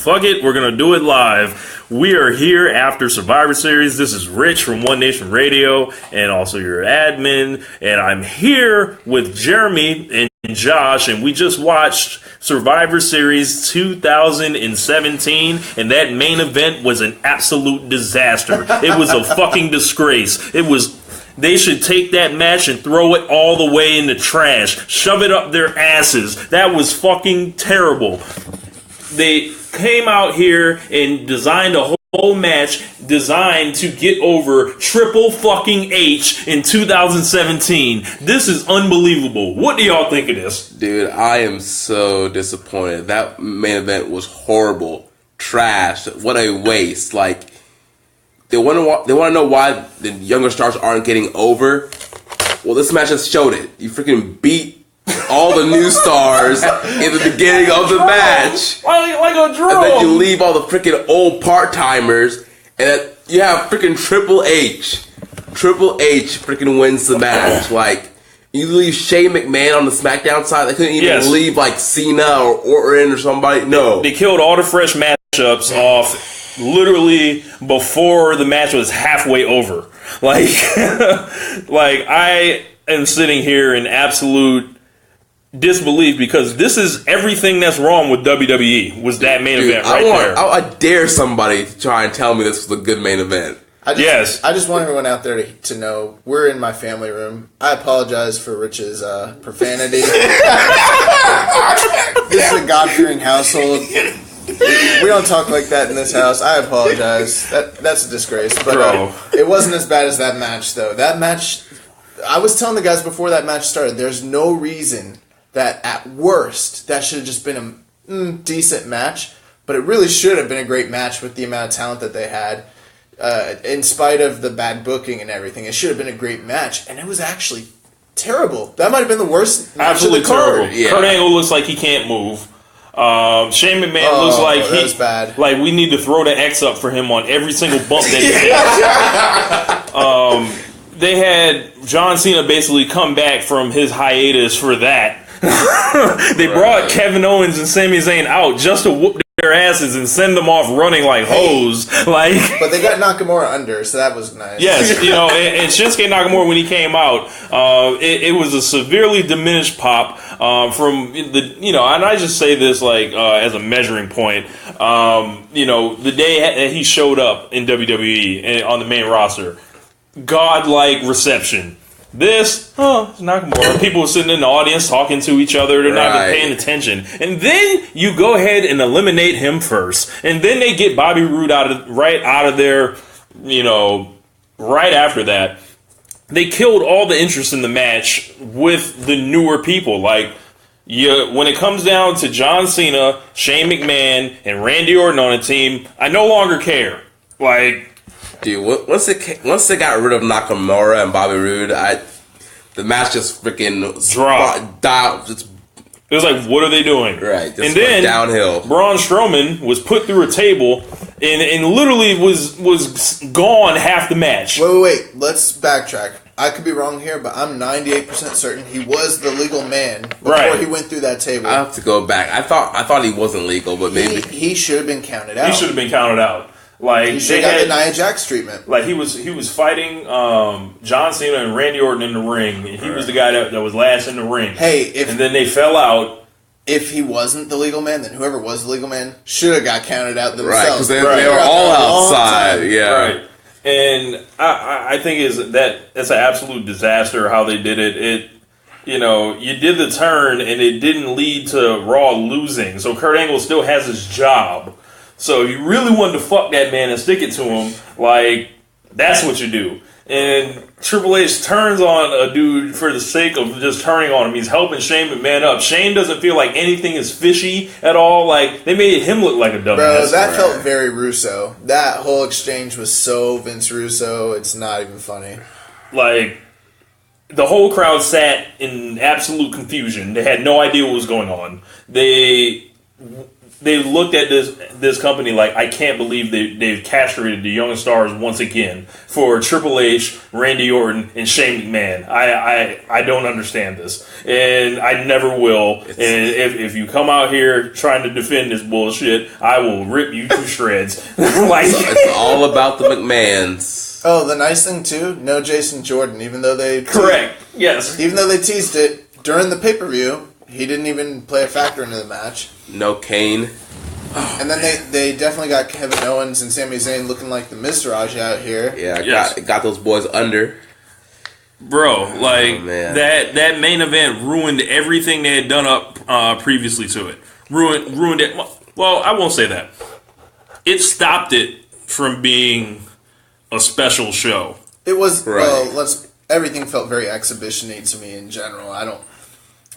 fuck it, we're going to do it live. We are here after Survivor Series. This is Rich from One Nation Radio and also your admin. And I'm here with Jeremy and Josh, and we just watched Survivor Series 2017, and that main event was an absolute disaster. It was a fucking disgrace. They should take that match and throw it all the way in the trash. Shove it up their asses. That was fucking terrible. They came out here and designed a whole match designed to get over Triple fucking H in 2017. This is unbelievable. What do y'all think of this? Dude, I am so disappointed. That main event was horrible. Trash. What a waste. Like, they want to know why the younger stars aren't getting over. Well, this match just showed it. You freaking beat all the new stars in the beginning of the match. Like a drum. And then you leave all the freaking old part-timers, and then you have freaking Triple H. Triple H freaking wins the match. Like, you leave Shane McMahon on the SmackDown side. They couldn't even leave, like, Cena or Orton or somebody. No. They killed all the fresh matchups off literally before the match was halfway over. Like, like I am sitting here in absolute disbelief because this is everything that's wrong with WWE was that main event there. I dare somebody to try and tell me this was a good main event. I just want everyone out there to know we're in my family room. I apologize for Rich's profanity. This is a God-fearing household. We don't talk like that in this house. I apologize. That's a disgrace. But it wasn't as bad as that match, though. That match, I was telling the guys before that match started, there's no reason that at worst that should have just been a decent match. But it really should have been a great match with the amount of talent that they had. In spite of the bad booking and everything, it should have been a great match. And it was actually terrible. That might have been the worst match of the card. Terrible. Yeah. Kurt Angle looks like he can't move. Shane McMahon looks like bad. Like we need to throw the X up for him on every single bump that he takes. They had John Cena basically come back from his hiatus for that. They brought Kevin Owens and Sami Zayn out just to whoop their asses and send them off running like hoes. But they got Nakamura under, so that was nice. Yes, and Shinsuke Nakamura, when he came out, it was a severely diminished pop from the, and I just say this as a measuring point. The day that he showed up in WWE and on the main roster, godlike reception. This, it's Nakamura. People sitting in the audience talking to each other. They're not even paying attention. And then you go ahead and eliminate him first. And then they get Bobby Roode out of there, right after that. They killed all the interest in the match with the newer people. Like, when it comes down to John Cena, Shane McMahon, and Randy Orton on a team, I no longer care. Like, dude, once they got rid of Nakamura and Bobby Roode, the match just freaking dropped. It was like, what are they doing? Right, just and then downhill. Braun Strowman was put through a table and literally was gone half the match. Wait. Let's backtrack. I could be wrong here, but I'm 98% certain he was the legal man before he went through that table. I have to go back. I thought he wasn't legal, but maybe he should have been counted out. He should have been counted out. Like, he should have got the Nia Jax treatment. Like, he was fighting John Cena and Randy Orton in the ring. And he was the guy that was last in the ring. And then they fell out. If he wasn't the legal man, then whoever was the legal man should have got counted out themselves. Right, because they were all outside. Yeah. Right. And I think that's an absolute disaster how they did it. You did the turn and it didn't lead to Raw losing. So Kurt Angle still has his job. So if you really wanted to fuck that man and stick it to him, that's what you do. And Triple H turns on a dude for the sake of just turning on him. He's helping Shane McMahon up. Shane doesn't feel like anything is fishy at all. Like, they made him look like a dumbass. Bro, that felt very Russo. That whole exchange was so Vince Russo, it's not even funny. Like, the whole crowd sat in absolute confusion. They had no idea what was going on. they've looked at this company like, I can't believe they've castrated the young stars once again for Triple H, Randy Orton, and Shane McMahon. I don't understand this, and I never will. And if you come out here trying to defend this bullshit, I will rip you to shreds. Like, it's all about the McMahons. Oh, the nice thing too, no Jason Jordan, even though they yes, even though they teased it during the pay-per-view, he didn't even play a factor into the match. No Kane. And then they definitely got Kevin Owens and Sami Zayn looking like the Miztourage out here. Yeah, got those boys under. Bro, like that main event ruined everything they had done up previously to it. Ruined it. Well, I won't say that. It stopped it from being a special show. It was everything felt very exhibition-y to me in general. I don't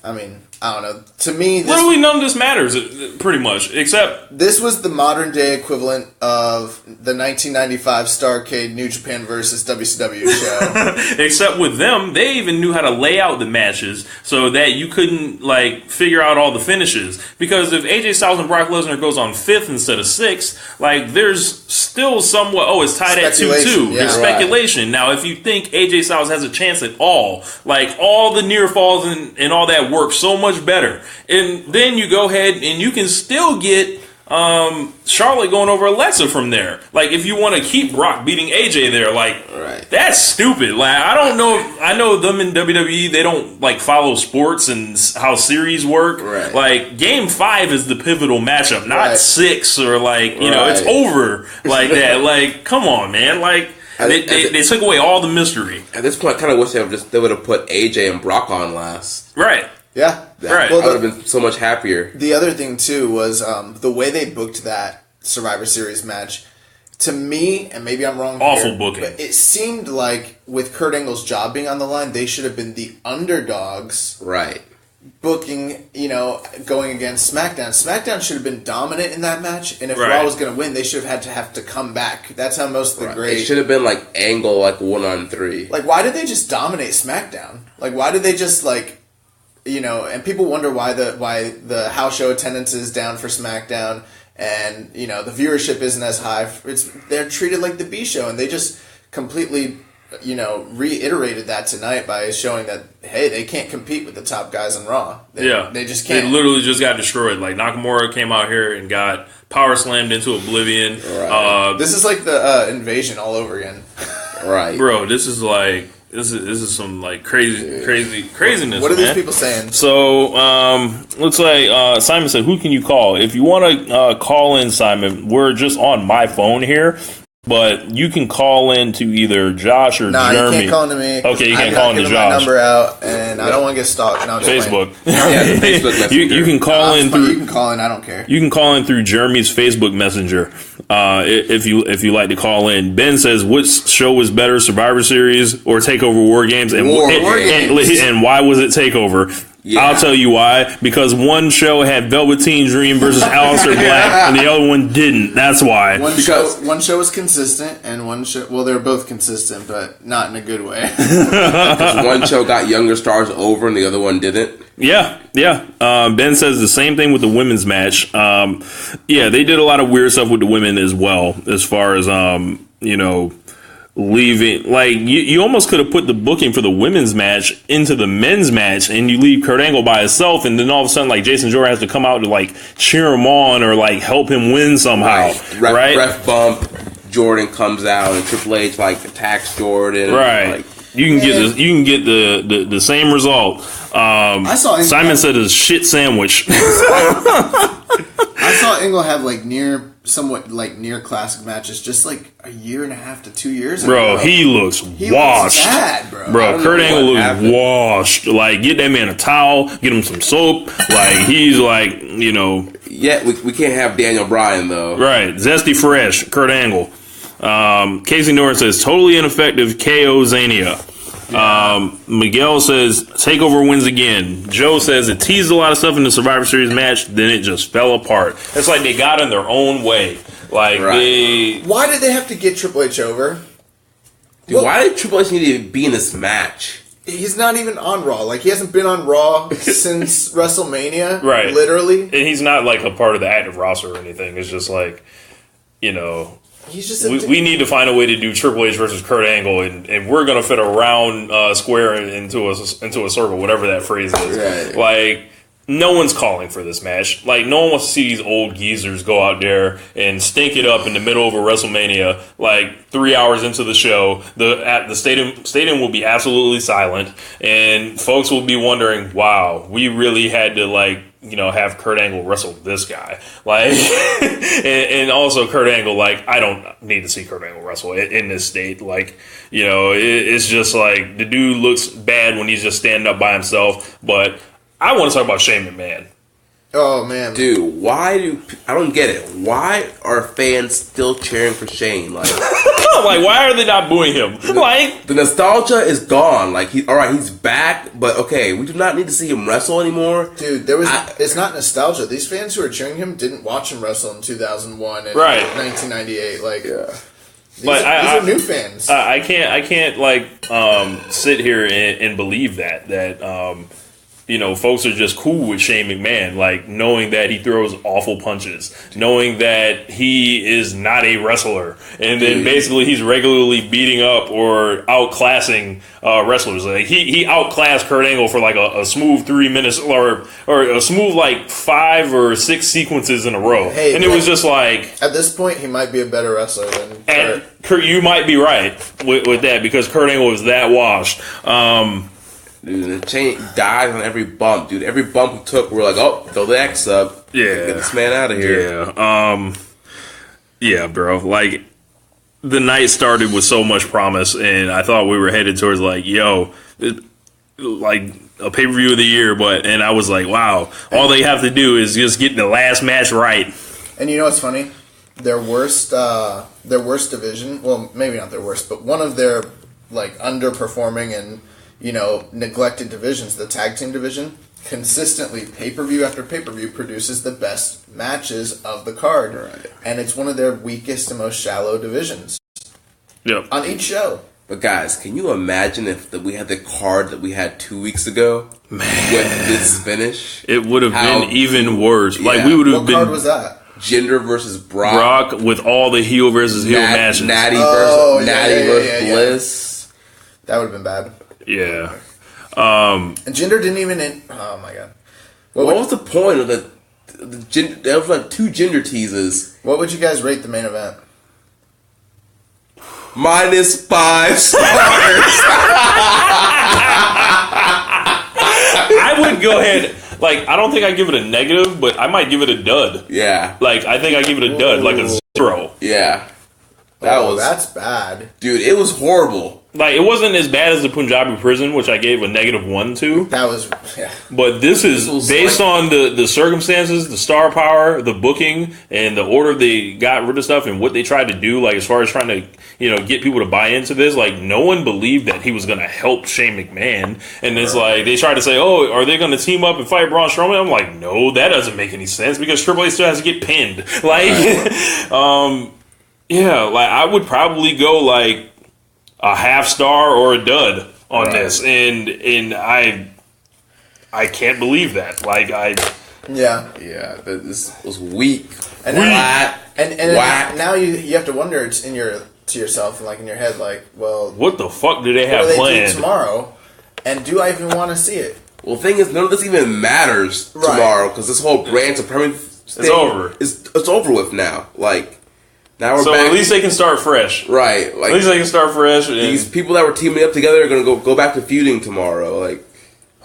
know. To me, literally none of this matters, pretty much, except this was the modern-day equivalent of the 1995 Starrcade New Japan versus WCW show. Except with them, they even knew how to lay out the matches so that you couldn't, like, figure out all the finishes. Because if AJ Styles and Brock Lesnar goes on 5th instead of 6th, like, there's still somewhat, it's tied at 2-2. There's speculation. Now, if you think AJ Styles has a chance at all, like, all the near falls and all that work so much better. And then you go ahead and you can still get Charlotte going over Alexa from there. Like, if you want to keep Brock beating AJ there, like, that's stupid. Like, I don't know. I know them in WWE, they don't, like, follow sports and how series work. Right. Like, Game 5 is the pivotal matchup, not 6 or, like, you know, it's over like that. Like, come on, man. Like, they took away all the mystery. At this point, I kind of wish they would have put AJ and Brock on last. Right. Yeah. Right. I would have been so much happier. The other thing, too, was the way they booked that Survivor Series match. To me, and maybe I'm wrong awful booking. But it seemed like with Kurt Angle's job being on the line, they should have been the underdogs. Right. Booking, going against SmackDown. SmackDown should have been dominant in that match, and if Raw was going to win, they should have had to come back. That's how most of the great... It should have been like Angle, like 1-on-3. Like, why did they just dominate SmackDown? Like, why did they just, like... and people wonder why the house show attendance is down for SmackDown, and the viewership isn't as high. They're treated like the B show, and they just completely reiterated that tonight by showing that hey, they can't compete with the top guys on Raw. They just can't. They literally just got destroyed. Like Nakamura came out here and got power slammed into oblivion. Right. This is like the invasion all over again. Right, bro. This is like. This is some like craziness. What are these people saying? So looks like Simon said, "Who can you call if you want to call in?" Simon, we're just on my phone here, but you can call in to either Josh or Jeremy. You can't call into me. Okay, you can't call into Josh. My number out, and I don't want to get stalked. No, Facebook. Facebook you can call in through. You can call in. I don't care. You can call in through Jeremy's Facebook Messenger. If you like to call in. Ben says, which show was better, Survivor Series or Takeover War Games? And why was it Takeover? Yeah. I'll tell you why. Because one show had Velveteen Dream versus Aleister Black, and the other one didn't. That's why. One show was consistent, and one show... Well, they were both consistent, but not in a good way. Because one show got younger stars over, and the other one didn't. Yeah. Ben says the same thing with the women's match. They did a lot of weird stuff with the women as well, as far as, leaving. Like, you almost could have put the booking for the women's match into the men's match, and you leave Kurt Angle by himself, and then all of a sudden, like, Jason Jordan has to come out to, like, cheer him on or, like, help him win somehow. Right? Ref bump, Jordan comes out, and Triple H, like, attacks Jordan. Right. Like, you can get the same result. Simon said a shit sandwich. I saw Angle have somewhat near classic matches just like a year and a half to 2 years ago. Bro, he looks washed. Looks bad, bro. Kurt Angle looks washed. Like, get that man a towel, get him some soap. Like, he's like, Yeah, we can't have Daniel Bryan though. Right, zesty fresh, Kurt Angle. Casey Norton says totally ineffective KO Zania. Miguel says Takeover wins again. Joe says it teased a lot of stuff in the Survivor Series match, then it just fell apart. It's like they got in their own way. Like why did they have to get Triple H over? Dude, why did Triple H need to be in this match? he's not even on Raw. Like, he hasn't been on Raw since WrestleMania. Right. Literally. And he's not like a part of the active roster or anything. It's just like, you know, he's just we need to find a way to do Triple H versus Kurt Angle, and we're gonna fit a round square into a circle, whatever that phrase is. Right. Like, no one's calling for this match. Like, no one wants to see these old geezers go out there and stink it up in the middle of a WrestleMania. Like, 3 hours into the show, the stadium will be absolutely silent, and folks will be wondering, "Wow, we really had to have Kurt Angle wrestle this guy." Like, and also Kurt Angle. Like, I don't need to see Kurt Angle wrestle in this state. Like, it's just like the dude looks bad when he's just standing up by himself, but. I want to talk about Shane McMahon. Oh, man. Dude, I don't get it. Why are fans still cheering for Shane? Like, why are they not booing him? The nostalgia is gone. Like, he's back, but okay, we do not need to see him wrestle anymore. Dude, it's not nostalgia. These fans who are cheering him didn't watch him wrestle in 2001 and 1998. Like, these are new fans. I can't sit here and believe that folks are just cool with Shane McMahon, like, knowing that he throws awful punches, knowing that he is not a wrestler, and then basically he's regularly beating up or outclassing wrestlers. Like, he outclassed Kurt Angle for like a smooth 3 minutes or a smooth like 5 or 6 sequences in a row. Hey, and it was just like, at this point he might be a better wrestler than Kurt. You might be right with that, because Kurt Angle was that washed. Dude, the chain dies on every bump, dude. Every bump we took, we're like, oh, throw the X up. Yeah. Get this man out of here. Yeah. Yeah, bro. Like, the night started with so much promise, and I thought we were headed towards, like, like a pay-per-view of the year, and I was like, wow, all they have to do is just get the last match right. And you know what's funny? Their worst division, well, maybe not their worst, but one of their, like, underperforming and neglected divisions, the tag team division, consistently pay-per-view after pay-per-view produces the best matches of the card. Right. And it's one of their weakest and most shallow divisions. Yep. On each show. But guys, can you imagine if we had the card that we had 2 weeks ago with this finish? It would have been even worse. Yeah. Like, we would have What been... card was that? Jinder versus Brock with all the heel versus heel matches. Natty versus Bliss. That would have been bad. Yeah. And Jinder didn't even... oh, my God. What was the point of the there was like 2 Jinder teases. What would you guys rate the main event? -5 stars. I would go ahead... Like, I don't think I'd give it a negative, but I might give it a dud. Yeah. Like, I think I give it a dud, like a 0. Yeah. That's bad. Dude, it was horrible. Like, it wasn't as bad as the Punjabi Prison, which I gave a -1 to. That was, yeah. But this is based on the circumstances, the star power, the booking, and the order they got rid of stuff and what they tried to do, like, as far as trying to, get people to buy into this. Like, no one believed that he was going to help Shane McMahon. And it's like, they tried to say, oh, are they going to team up and fight Braun Strowman? I'm like, no, that doesn't make any sense, because Triple H still has to get pinned. Like, yeah, like, I would probably go, like, a half star or a dud on this, and I can't believe that. Like, this was weak, and flat, and now you have to wonder to yourself, and like in your head, like, well, what the fuck do they have what do planned they do tomorrow? And do I even want to see it? Well, the thing is, none of this even matters tomorrow, because this whole brand supremacy it's over. It's over with now. Like. Now we're so back. At least they can start fresh. Right. Like, at least they can start fresh. These people that were teaming up together are going to go back to feuding tomorrow. Like,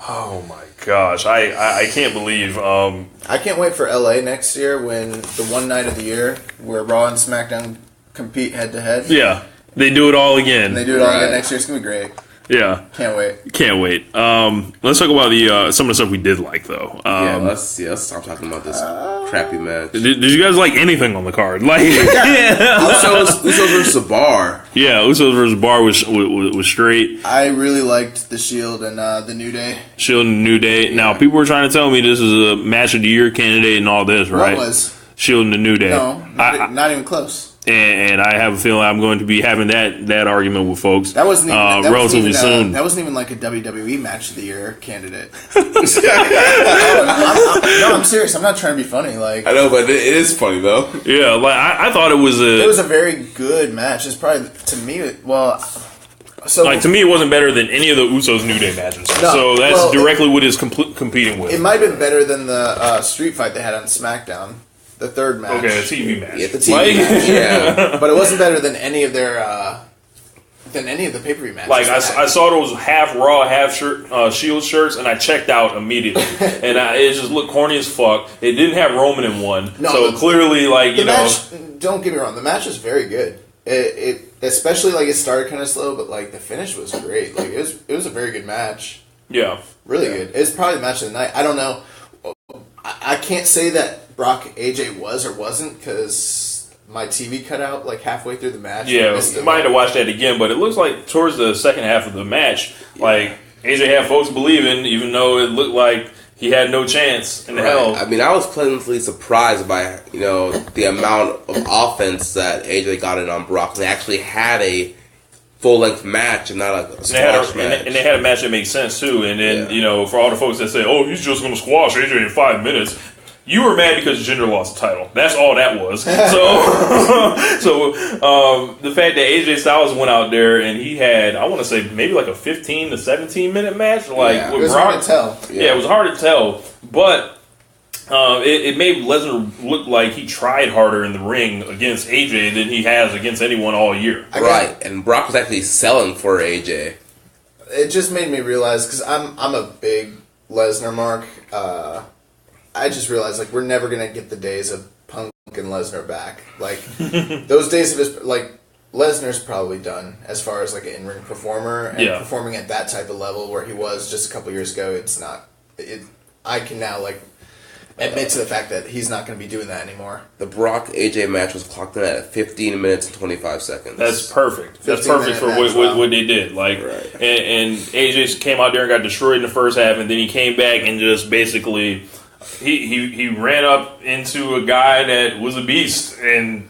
oh my gosh. I can't believe. I can't wait for LA next year, when the one night of the year where Raw and SmackDown compete head to head. Yeah. They do it all again. And they do it all again next year. It's going to be great. Yeah. Can't wait. Can't wait. Let's talk about the some of the stuff we did like, though. Let's stop talking about this crappy match. Did you guys like anything on the card? Like, Usos versus Bar. Yeah, Usos versus Bar was straight. I really liked the Shield and the New Day. Shield and New Day. Now, people were trying to tell me this is a match of the year candidate and all this, right? What was? Shield and the New Day. No, not even close. And I have a feeling I'm going to be having that argument with folks. That wasn't even relatively soon. That wasn't even like a WWE match of the year candidate. I'm serious. I'm not trying to be funny. Like I know, but it is funny though. Yeah, like I thought it was a. It was a very good match. It's probably to me. Well, so like to me, it wasn't better than any of the Usos New Day matches. No, so that's directly what it's competing with. It might have been better than the street fight they had on SmackDown. The third match. Okay, the TV match. Yeah, The TV match. Yeah. But it wasn't better than any of their the pay-per-view matches. Like I saw those half Raw, half Shield shirts, and I checked out immediately. And it just looked corny as fuck. It didn't have Roman in one, so clearly, like match, don't get me wrong, the match was very good. It especially like it started kind of slow, but like the finish was great. Like it was a very good match. Yeah, really good. It's probably the match of the night. I don't know. I can't say that Brock AJ was or wasn't because my TV cut out like halfway through the match. Yeah, you might have to watch that again, but it looks like towards the second half of the match, like AJ had folks believing, even though it looked like he had no chance in hell. I mean, I was pleasantly surprised by the amount of offense that AJ got in on Brock. They actually had a full-length match and not a squash match. And they had a match that makes sense, too. And then, for all the folks that say, oh, he's just going to squash AJ in 5 minutes, you were mad because Jinder lost the title. That's all that was. So the fact that AJ Styles went out there and he had, I want to say, maybe like a 15 to 17-minute match. Like with it was Brock, hard to tell. Yeah, it was hard to tell. But it made Lesnar look like he tried harder in the ring against AJ than he has against anyone all year. Right, and Brock was actually selling for AJ. It just made me realize, because I'm a big Lesnar mark, I just realized, like, we're never going to get the days of Punk and Lesnar back. Like, those days of his, like, Lesnar's probably done as far as, like, an in-ring performer and performing at that type of level where he was just a couple years ago. It's not, I can now, like, admit to the fact that he's not going to be doing that anymore. The Brock AJ match was clocked in at 15 minutes and 25 seconds. That's perfect. That's perfect for what they did. Like, and AJ came out there and got destroyed in the first half, and then he came back and just basically he ran up into a guy that was a beast, and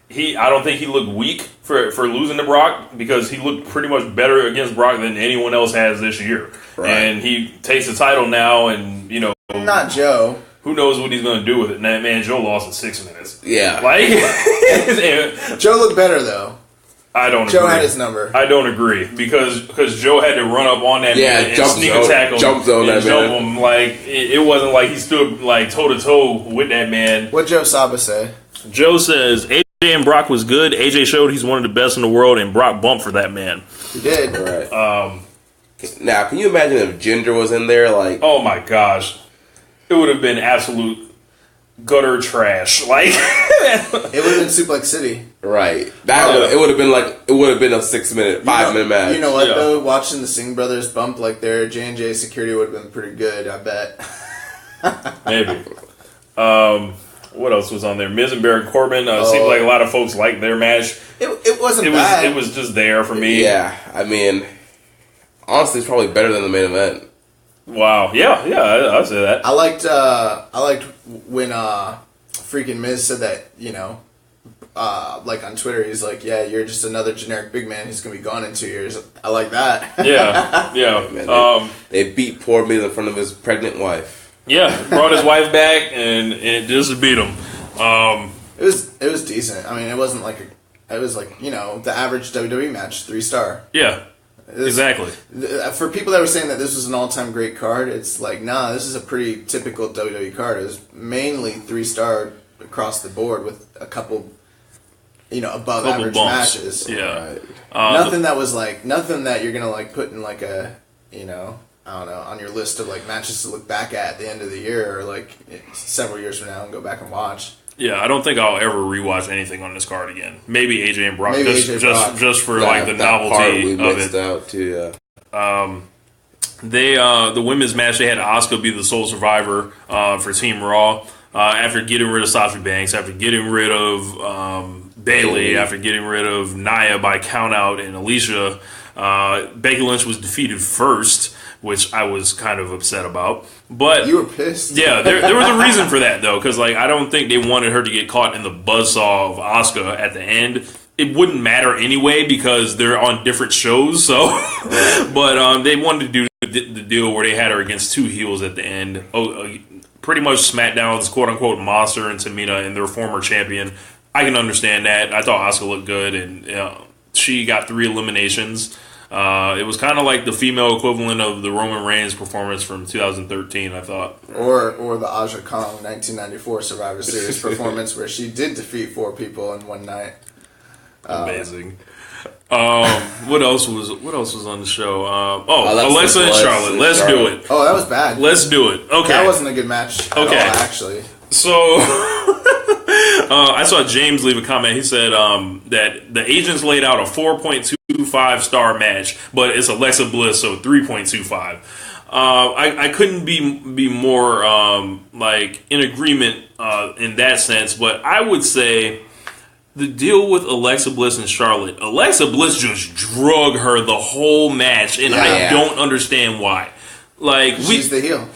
I don't think he looked weak for losing to Brock because he looked pretty much better against Brock than anyone else has this year. Right. And he takes the title now, and not Joe. Who knows what he's going to do with it? Man, Joe lost in 6 minutes. Yeah. Like, Joe looked better, though. I don't Joe agree. had his number. I don't agree because Joe had to run up on that man and sneak attack him. Jump zone and jump him. Like, it wasn't like he stood like toe-to-toe with that man. What'd Joe Saba say? Joe says, AJ and Brock was good. AJ showed he's one of the best in the world, and Brock bumped for that man. He did. Right. Now, can you imagine if Jinder was in there? Like, oh, my gosh. It would have been absolute gutter trash. Like it would have been Suplex City. Right. It would have been like a 5-minute match. You know what though? Watching the Singh brothers bump like their J&J security would have been pretty good, I bet. Maybe. What else was on there? Miz and Baron Corbin. Seemed like a lot of folks liked their match. It wasn't bad. It was just there for me. Yeah. I mean, honestly, it's probably better than the main event. Wow. Yeah, I'll say that. I liked when freaking Miz said that, like on Twitter, he's like, yeah, you're just another generic big man who's going to be gone in 2 years. I like that. Yeah. Man, they beat poor Miz in front of his pregnant wife. Yeah, brought his wife back and just beat him. It was decent. I mean, it wasn't like it was like, the average WWE match, 3-star. Yeah. Exactly. For people that were saying that this was an all-time great card, it's like, nah, this is a pretty typical WWE card. It was mainly 3-star across the board with a couple, above average matches. Yeah. Nothing that you're gonna like put in like a, I don't know, on your list of like matches to look back at the end of the year or like several years from now and go back and watch. Yeah, I don't think I'll ever rewatch anything on this card again. Maybe AJ and Brock, just for like the novelty of it. Out too, the women's match, they had Asuka be the sole survivor for Team Raw after getting rid of Sasha Banks, after getting rid of Bayley, after getting rid of Nia by countout and Alicia. Becky Lynch was defeated first which I was kind of upset about. But you were pissed. Yeah, there was a reason for that though, because like I don't think they wanted her to get caught in the buzzsaw of Asuka at the end. It wouldn't matter anyway because they're on different shows. So, but they wanted to do the deal where they had her against two heels at the end. Pretty much SmackDown's quote unquote monster and Tamina and their former champion. I can understand that. I thought Asuka looked good, and she got 3 eliminations. It was kind of like the female equivalent of the Roman Reigns performance from 2013, I thought. Or the Aja Kong 1994 Survivor Series performance where she did defeat 4 people in one night. Amazing. What else was on the show? Alexa and Charlotte. Let's do it. Oh, that was bad. Let's do it. Okay. That wasn't a good match at all, actually. So, I saw James leave a comment. He said that the agents laid out a 4.25 star match, but it's Alexa Bliss, so 3.25. I couldn't be more in agreement in that sense, but I would say the deal with Alexa Bliss and Charlotte, Alexa Bliss just drug her the whole match, and I don't understand why. She's the heel.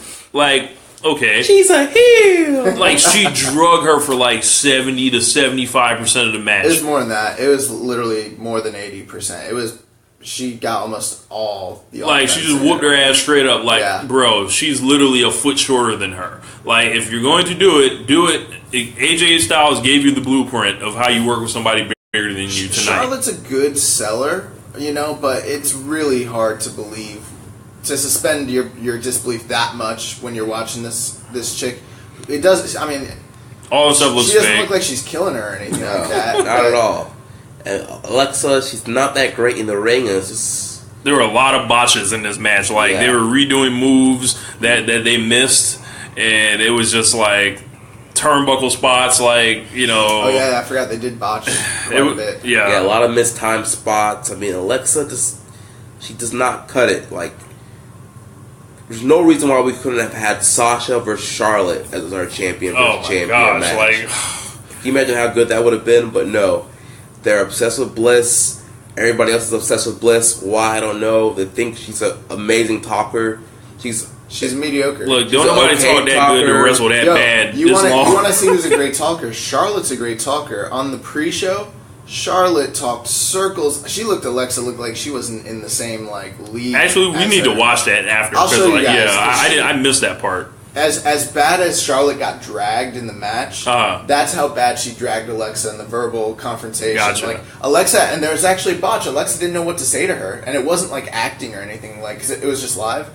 Okay. She's a heel. She drug her for 70 to 75% of the match. It was more than that. It was literally more than 80%. She got almost all the offense. She just whooped her ass straight up. Bro, she's literally a foot shorter than her. If you're going to do it, do it. AJ Styles gave you the blueprint of how you work with somebody bigger than you tonight. Charlotte's a good seller, but it's really hard to believe. To suspend your disbelief that much when you're watching this chick, it does. I mean, all the stuff looks she doesn't fake. look like she's killing her or anything like that. Not at all. And Alexa, she's not that great in the ring. And it's just... There were a lot of botches in this match. They were redoing moves that they missed, and it was just turnbuckle spots. Oh yeah, I forgot they did botch quite a bit. Yeah, a lot of mistimed spots. I mean, Alexa she does not cut it. There's no reason why we couldn't have had Sasha versus Charlotte as our champion versus champion match. Can you imagine how good that would have been? But no. They're obsessed with Bliss. Everybody else is obsessed with Bliss. Why? I don't know. They think she's an amazing talker. She's mediocre. Look, don't nobody talk that good to wrestle that bad you this long. You want to see who's a great talker? Charlotte's a great talker. On the pre-show, Charlotte talked circles. Alexa looked like she wasn't in the same league. Actually, we need to watch that after. I'll show you guys. I missed that part. As bad as Charlotte got dragged in the match, that's how bad she dragged Alexa in the verbal confrontation. Gotcha. Alexa, and there was actually a botch. Alexa didn't know what to say to her, and it wasn't acting or anything. Because it was just live.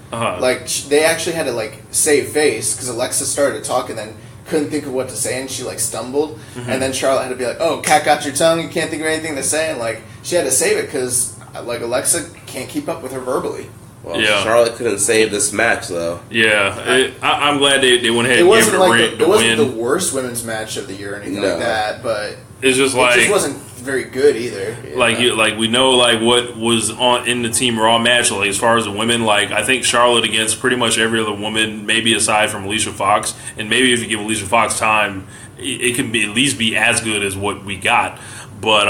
They actually had to save face because Alexa started to talk and then couldn't think of what to say, and she stumbled, and then Charlotte had to be "Oh, cat got your tongue. You can't think of anything to say." And she had to save it because Alexa can't keep up with her verbally. Well, Charlotte couldn't save this match, though. Yeah, I'm glad they went ahead and gave it a win. It wasn't the worst women's match of the year or anything like that, but it's just it just wasn't very good either. We know what was in the Team Raw match. As far as the women, I think Charlotte against pretty much every other woman, maybe aside from Alicia Fox, and maybe if you give Alicia Fox time, it can at least be as good as what we got. But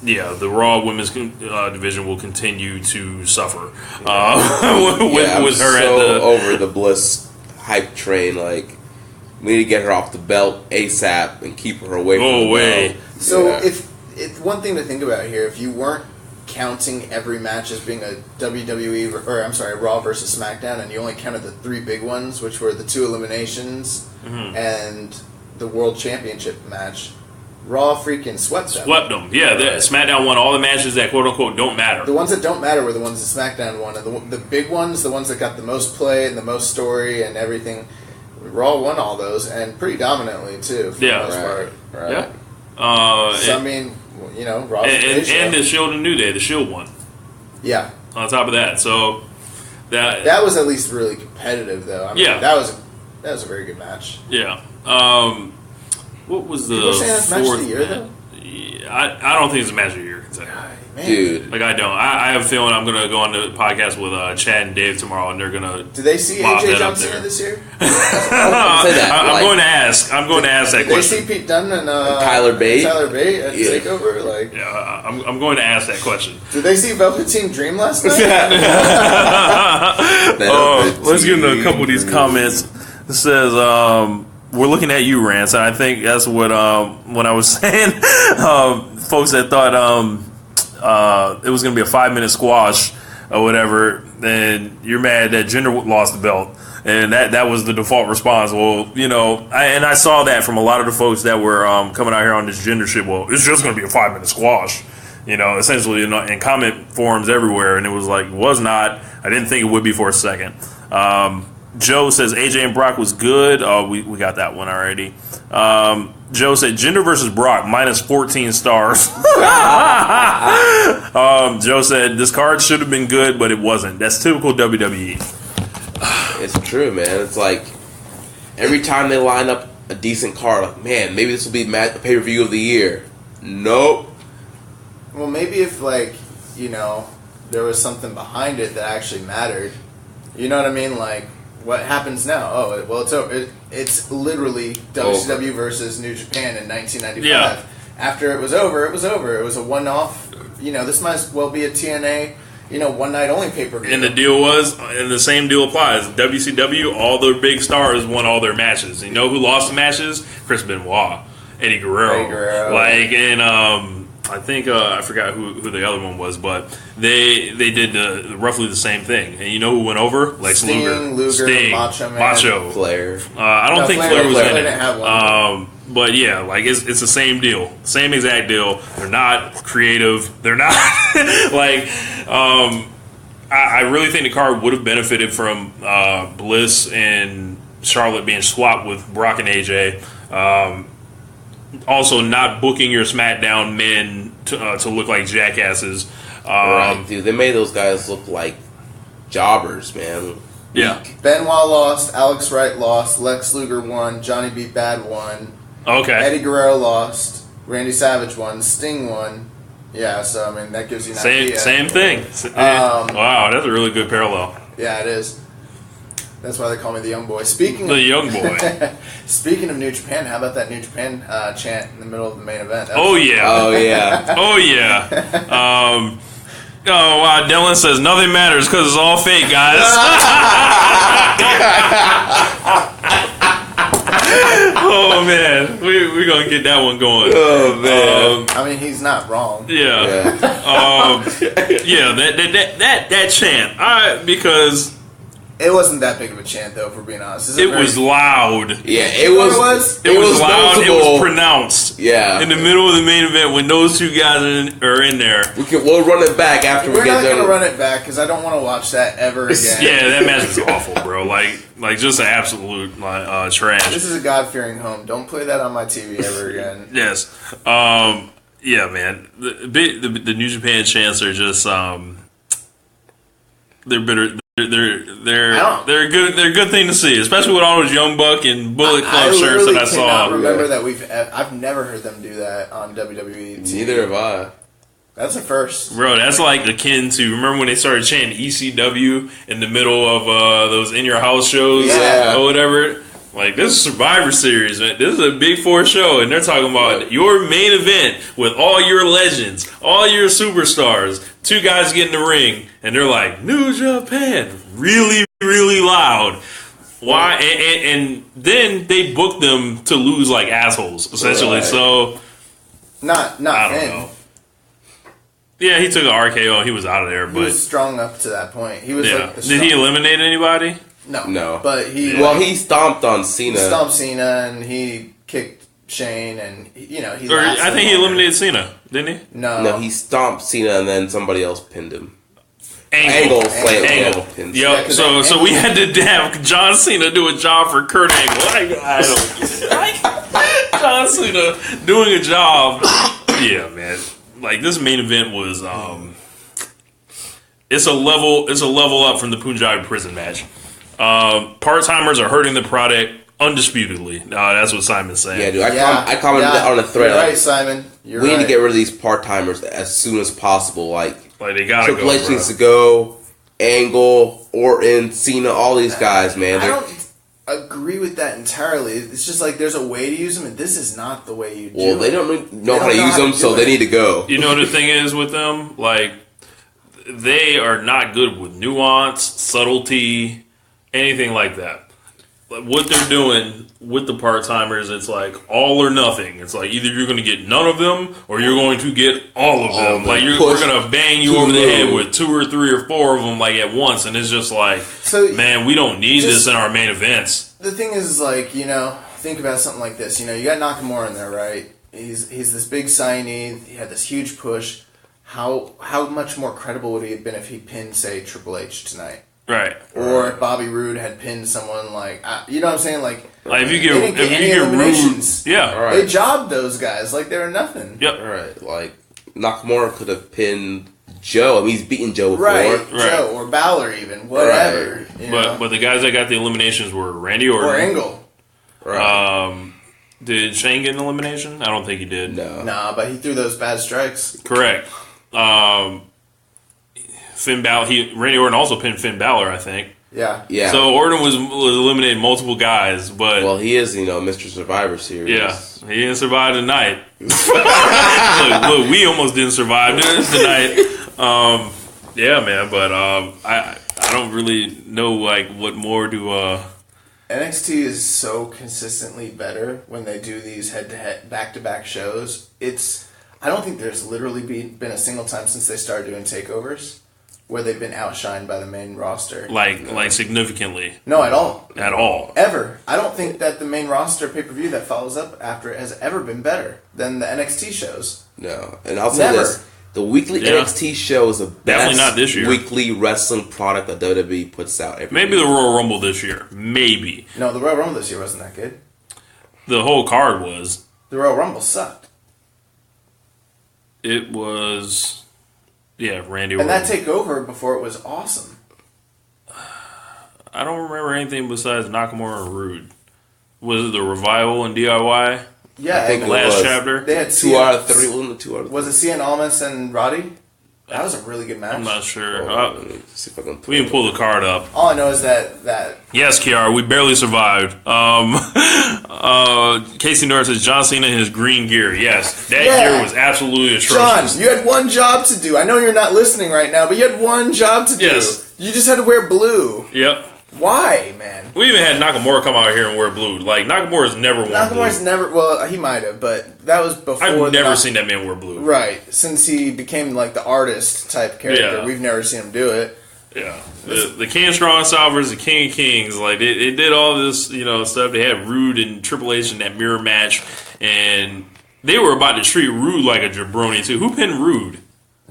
the Raw women's division will continue to suffer with her. So over the Bliss hype train. We need to get her off the belt ASAP and keep her away from the belt. So if one thing to think about here, if you weren't counting every match as being a Raw versus SmackDown, and you only counted the 3 big ones, which were the 2 eliminations and the World Championship match. Raw freaking swept them. Yeah, SmackDown won all the matches that quote-unquote don't matter. The ones that don't matter were the ones that SmackDown won. And the big ones, the ones that got the most play and the most story and everything, Raw won all those, and pretty dominantly, too, for the most part. Right. Yeah. Raw and the Shield and New Day, the Shield won. Yeah. On top of that, so... That was at least really competitive, though. That was a very good match. Yeah. What was the fourth match of the year, though? Yeah, I don't think it's a match of the year. Man. Dude. Like, I don't. I have a feeling I'm going to go on the podcast with Chad and Dave tomorrow, and they're going to. Did they see AJ Johnson this year? I'm going to ask. I'm going to ask that question. Did they see Pete Dunne and Tyler Bate? Tyler Bate at TakeOver? Like, yeah, I'm going to ask that question. Did they see Velveteen Dream last night? Let's get into a couple of these comments. It says, we're looking at you, Rance, and I think that's what when I was saying, folks that thought it was going to be a 5-minute squash or whatever, then you're mad that Jinder lost the belt. And that was the default response. Well, you know, I saw that from a lot of the folks that were coming out here on this Jinder shit. Well, it's just going to be a 5-minute squash. You know, essentially in comment forums everywhere. And it was like, it was not. I didn't think it would be for a second. Joe says AJ and Brock was good. Oh, we got that one already. Joe said Jinder versus Brock minus 14 stars. Joe said this card should have been good, but it wasn't. That's typical WWE. It's true, man. It's like every time they line up a decent card, like, man, maybe this will be pay-per-view of the year. Nope. Well, maybe if, like, you know, there was something behind it that actually mattered. You know what I mean? Like, what happens now? Oh, well, it's over. It's literally WCW versus New Japan in 1995. Yeah. After it was over, it was over. It was a one-off. You know, this might as well be a TNA, you know, one-night-only pay-per-view. And the deal was, and the same deal applies. WCW, all their big stars won all their matches. You know who lost the matches? Chris Benoit, Eddie Guerrero. Like, and I think I forgot who the other one was, but they did roughly the same thing. And you know who went over? Lex Luger, Sting, Macho, Flair. I don't think Flair was in it. Have one. But yeah, like it's the same deal, same exact deal. They're not creative. They're not like. I really think the card would have benefited from Bliss and Charlotte being swapped with Brock and AJ. Also, not booking your SmackDown men to look like jackasses. Right, dude. They made those guys look like jobbers, man. Yeah. Benoit lost. Alex Wright lost. Lex Luger won. Johnny B. Bad won. Okay. Eddie Guerrero lost. Randy Savage won. Sting won. Yeah, so, I mean, that gives you an idea. Same thing. Wow, that's a really good parallel. Yeah, it is. That's why they call me the young boy. Young boy. Speaking of New Japan, how about that New Japan chant in the middle of the main event? Oh yeah. Oh yeah. Oh wow. Dylan says nothing matters because it's all fake, guys. Oh man, we're gonna get that one going. Oh man. I mean, he's not wrong. Yeah. That chant. Because. It wasn't that big of a chant, though, for being honest. It was loud. Yeah, it was loud. notable. It was pronounced. Yeah. In the middle of the main event, when those two guys are in there. We'll run it back after we get done. We're not going to run it back, because I don't want to watch that ever again. Yeah, that match was awful, bro. Like just an absolute trash. This is a God-fearing home. Don't play that on my TV ever again. Yes. Yeah, man. The New Japan chants are just they're bitter. They're a good thing to see, especially with all those Young Buck and Bullet Club shirts that I saw. I cannot remember that I've never heard them do that on WWE TV. Neither have I. That's a first, bro. That's like akin to remember when they started chanting ECW in the middle of those In Your House shows or whatever. Like, this is Survivor Series, man. This is a Big Four show, and they're talking about your main event with all your legends, all your superstars. Two guys get in the ring, and they're like, New Japan, really, really loud. Why? And then they book them to lose like assholes, essentially. Right. So, not I don't know. Yeah, he took an RKO, and he was out of there. He was strong up to that point. He was like the Did he eliminate anybody? No. But he stomped on Cena. He stomped Cena, and he kicked Shane, and he I think he eliminated Cena, didn't he? No, he stomped Cena, and then somebody else pinned him. Angle. Pinned. Yep. So we had to have John Cena do a job for Kurt Angle. I don't John Cena doing a job. Yeah, man. Like, this main event was it's a level up from the Punjabi prison match. Part-timers are hurting the product Undisputedly. That's what Simon's saying. Yeah, dude. I commented on a thread. You're right, Simon. We need to get rid of these part-timers as soon as possible. Like they gotta Triple go. H needs to go. Angle, Orton, Cena, all these guys, man. I don't agree with that entirely. It's just like there's a way to use them, and this is not the way you do it. Well, they don't know how to use them, so they need to go. You know the thing is with them? Like, they are not good with nuance, subtlety, anything like that. Like, what they're doing with the part-timers, it's like all or nothing. It's like either you're going to get none of them or you're going to get all of them. Like, we're going to bang you over the head with 2 or 3 or 4 of them like at once. And it's just like, man, we don't need this in our main events. The thing is, like, think about something like this. You got Nakamura in there, right? He's this big signee. He had this huge push. How much more credible would he have been if he pinned, say, Triple H tonight? Right. Or if Bobby Roode had pinned someone like, you know what I'm saying? Like if you get eliminations. Roode, yeah. Right. They jobbed those guys like they were nothing. Yep. All right. Like, Nakamura could have pinned Joe. I mean, he's beaten Joe before. Right. Joe or Balor even. Whatever. Right. But the guys that got the eliminations were Randy Orton. Or Angle. Right. Did Shane get an elimination? I don't think he did. No. Nah, but he threw those bad strikes. Correct. Finn Balor. Randy Orton also pinned Finn Balor, I think. Yeah. So Orton was eliminating multiple guys, but he is, Mr. Survivor Series. Yeah, he didn't survive tonight. look, we almost didn't survive tonight. Yeah, man, but I don't really know what more to. NXT is so consistently better when they do these head-to-head, back-to-back shows. I don't think there's literally been a single time since they started doing takeovers where they've been outshined by the main roster. Like significantly. No, at all. At all. Ever. I don't think that the main roster pay-per-view that follows up after it has ever been better than the NXT shows. No. And I'll say this. The weekly NXT show is the best not this year. weekly wrestling product that WWE puts out every Maybe week. the Royal Rumble this year. Maybe. No, the Royal Rumble this year wasn't that good. The whole card was. The Royal Rumble sucked. It was... Yeah, Randy Orton. And Orton. that takeover before it was awesome. I don't remember anything besides Nakamura and Roode. Was it the Revival and DIY? Yeah, I think last chapter. They had 2 out of 3. Wasn't it 2 out of 3? Was it Cien Almas and Roddy? That was a really good match. I'm not sure. See if I can We can pull the card up. All I know is that yes, Kiara, we barely survived. Casey Norris says John Cena in his green gear. Yes, that gear was absolutely atrocious. John, you had one job to do. I know you're not listening right now, but you had one job to do. Yes. You just had to wear blue. Yep. Why, man? We even had Nakamura come out here and wear blue. Like, Nakamura's never worn blue. Nakamura's never... Well, he might have, but that was before... I've never seen that man wear blue. Right. Since he became, the artist-type character, we've never seen him do it. Yeah. The King Strong Style versus the King of Kings. Like, they did all this, stuff. They had Roode and Triple H in that mirror match, and they were about to treat Roode like a jabroni, too. Who pinned Roode?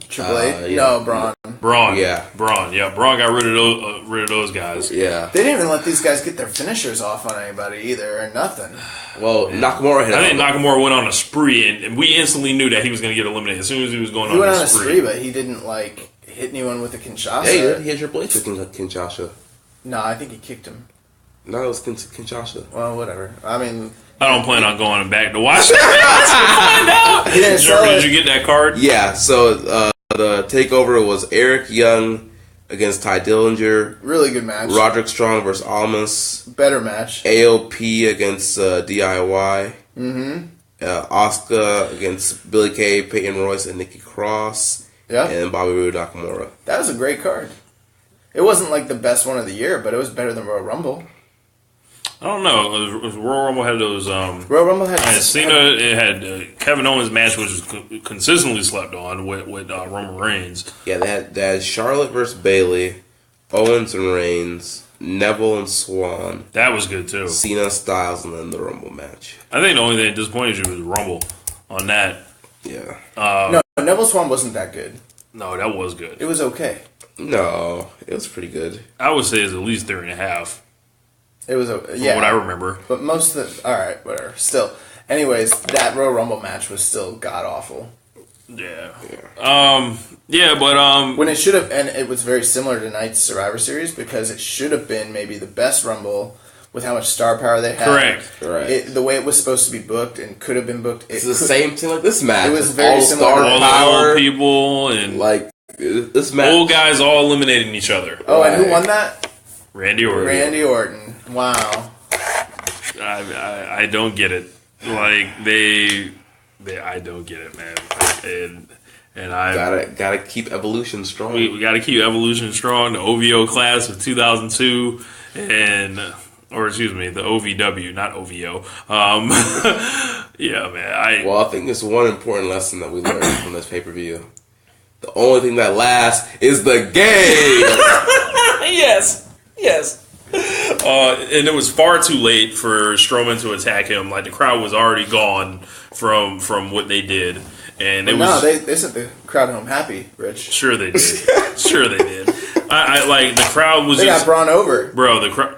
Triple H? Yeah. No, Braun. Braun. Yeah. Braun. Yeah, Braun got rid of those guys. Yeah. They didn't even let these guys get their finishers off on anybody either, or nothing. Well, Nakamura had... I think Nakamura went on a spree, and we instantly knew that he was going to get eliminated as soon as he was going he on a spree. He went on a spree, but he didn't, hit anyone with a Kinshasa. Hey, he had Triple H with Kinshasa. No, I think he kicked him. No, it was Kinshasa. Well, whatever. I mean... I don't plan on going back to watch it. He didn't sell it. Did you get that card? Yeah, so the takeover was Eric Young against Ty Dillinger. Really good match. Roderick Strong versus Almas. Better match. AOP against DIY. Mm-hmm. Asuka against Billie Kay, Peyton Royce, and Nikki Cross. Yeah. And Bobby Roode Nakamura. That was a great card. It wasn't the best one of the year, but it was better than Royal Rumble. I don't know. Royal Rumble had those. Royal Rumble had Cena. It had Kevin Owens' match, which was consistently slept on with Roman Reigns. Yeah, they had Charlotte versus Bayley, Owens and Reigns, Neville and Swan. That was good too. Cena, Styles, and then the Rumble match. I think the only thing that disappointed you was Rumble on that. Yeah. No, Neville Swan wasn't that good. No, that was good. It was okay. No, it was pretty good. I would say it's at least 3.5. It was From what I remember. But most of the... Alright, whatever. Still. Anyways, that Royal Rumble match was still god-awful. Yeah. But... When it should have... And it was very similar to tonight's Survivor Series because it should have been maybe the best Rumble with how much star power they had. Correct. Right. The way it was supposed to be booked and could have been booked. It's the same thing like this match. It was very all similar. star All power. the old people and Like this match. old guys all eliminating each other. Oh, and who won that? Randy Orton. Randy Orton. Wow. I don't get it. Like I don't get it, man. And I gotta keep Evolution strong. we got to keep Evolution strong. The OVO class of 2002 or excuse me, the OVW, not OVO. Yeah, man. Well, I think it's one important lesson that we learned from this pay-per-view. The only thing that lasts is the game. Yes. And it was far too late for Strowman to attack him. Like, the crowd was already gone from what they did. And it was they sent the crowd home happy, Rich. sure they did. Sure they did. I like the crowd was They just got Braun over. bro. The crowd.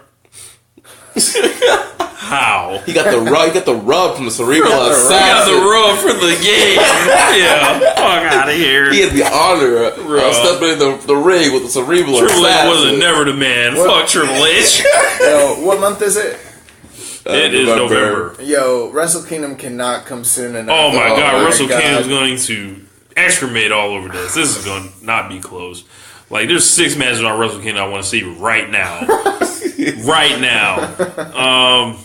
How? He got the rub. He got the rub from the cerebral Got assassin. the rub for the game. Yeah, fuck out of here. He had the honor of stepping in the ring with the cerebral Triple H assassin. wasn't never the man. Fuck Triple H. Yo, what month is it? It is November. Yo, Wrestle Kingdom cannot come soon enough. Oh my God, my Wrestle God. Kingdom's going to excremate all over this. This is going to not be close. Like, there's 6 matches on Wrestle Kingdom I want to see right now. Right now.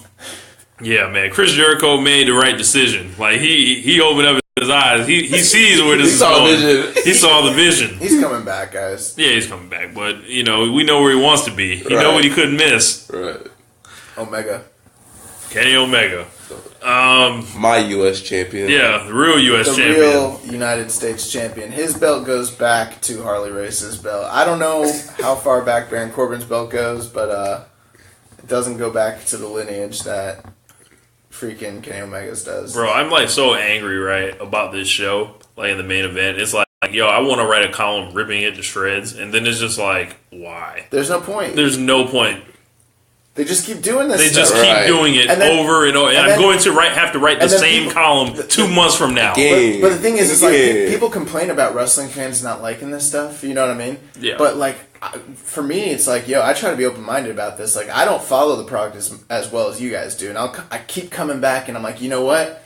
Yeah, man. Chris Jericho made the right decision. Like, he opened up his eyes. He sees where this is going. Vision. He saw the vision. He's coming back, guys. Yeah, he's coming back. But, we know where he wants to be. He know what he couldn't miss. Right. Omega. Kenny Omega. My U.S. champion. Yeah, the real U.S. The champion. real United States champion. His belt goes back to Harley Race's belt. I don't know how far back Baron Corbin's belt goes, but it doesn't go back to the lineage that freaking Kenny Omega's does. Bro, I'm like so angry, right, about this show, like in the main event. It's like yo, I want to write a column ripping it to shreds, and then it's just like, why? There's no point. There's no point. They just keep doing this They stuff. just keep doing it And then- over and over. And I'm then- going to have to write the and then same people- column 2 months from now. Game. But the thing is, it's like Yeah. people complain about wrestling fans not liking this stuff. You know what I mean? Yeah. But like, for me, it's like, yo, I try to be open minded about this. Like, I don't follow the product as well as you guys do, and I keep coming back, and I'm like, you know what?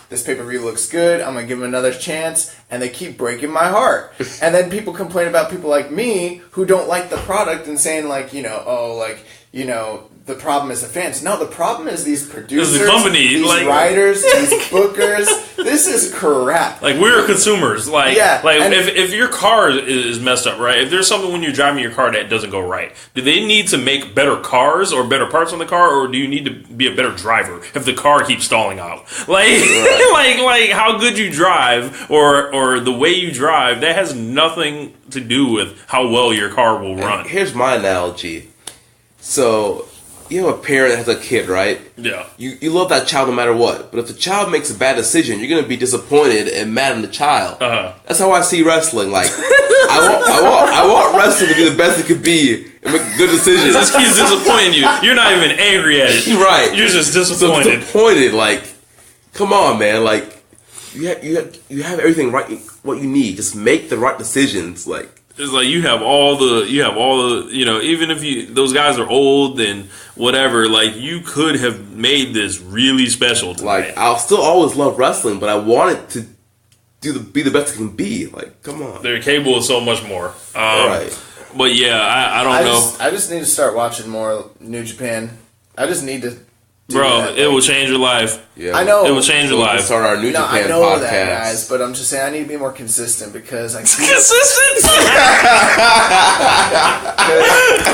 This pay per view looks good. I'm gonna give them another chance, and they keep breaking my heart. And then people complain about people like me who don't like the product and saying like, the problem is the fans. No, the problem is these producers, the company, these like- writers, these bookers. This is crap. Like, we're consumers. Like, Yeah, and- if your car is messed up, right? If there's something when you're driving your car that doesn't go right, do they need to make better cars or better parts on the car, or do you need to be a better driver if the car keeps stalling out? Like, like how good you drive or the way you drive, that has nothing to do with how well your car will run. Here's my analogy. So, you have a parent that has a kid, right? Yeah. You love that child no matter what. But if the child makes a bad decision, you're going to be disappointed and mad at the child. Uh-huh. That's how I see wrestling. Like, I want wrestling to be the best it could be and make good decisions. This keeps disappointing you. You're not even angry at it. Right. You're just So disappointed. disappointed. Like, come on, man. Like, you have everything right. What you need. Just make the right decisions. Like. It's like you have all the, even if those guys are old and whatever, like, you could have made this really special tonight. Like, I'll still always love wrestling, but I want it to be the best it can be. Like, come on. They're capable of so much more. Right. But yeah, I don't know. I just need to start watching more New Japan. I just need to. Bro, that. it will change your life. Yeah. I know. It will change your We can life. start our New No, Japan I know podcast. that, guys, but I'm just saying I need to be more consistent because I keep. Consistent.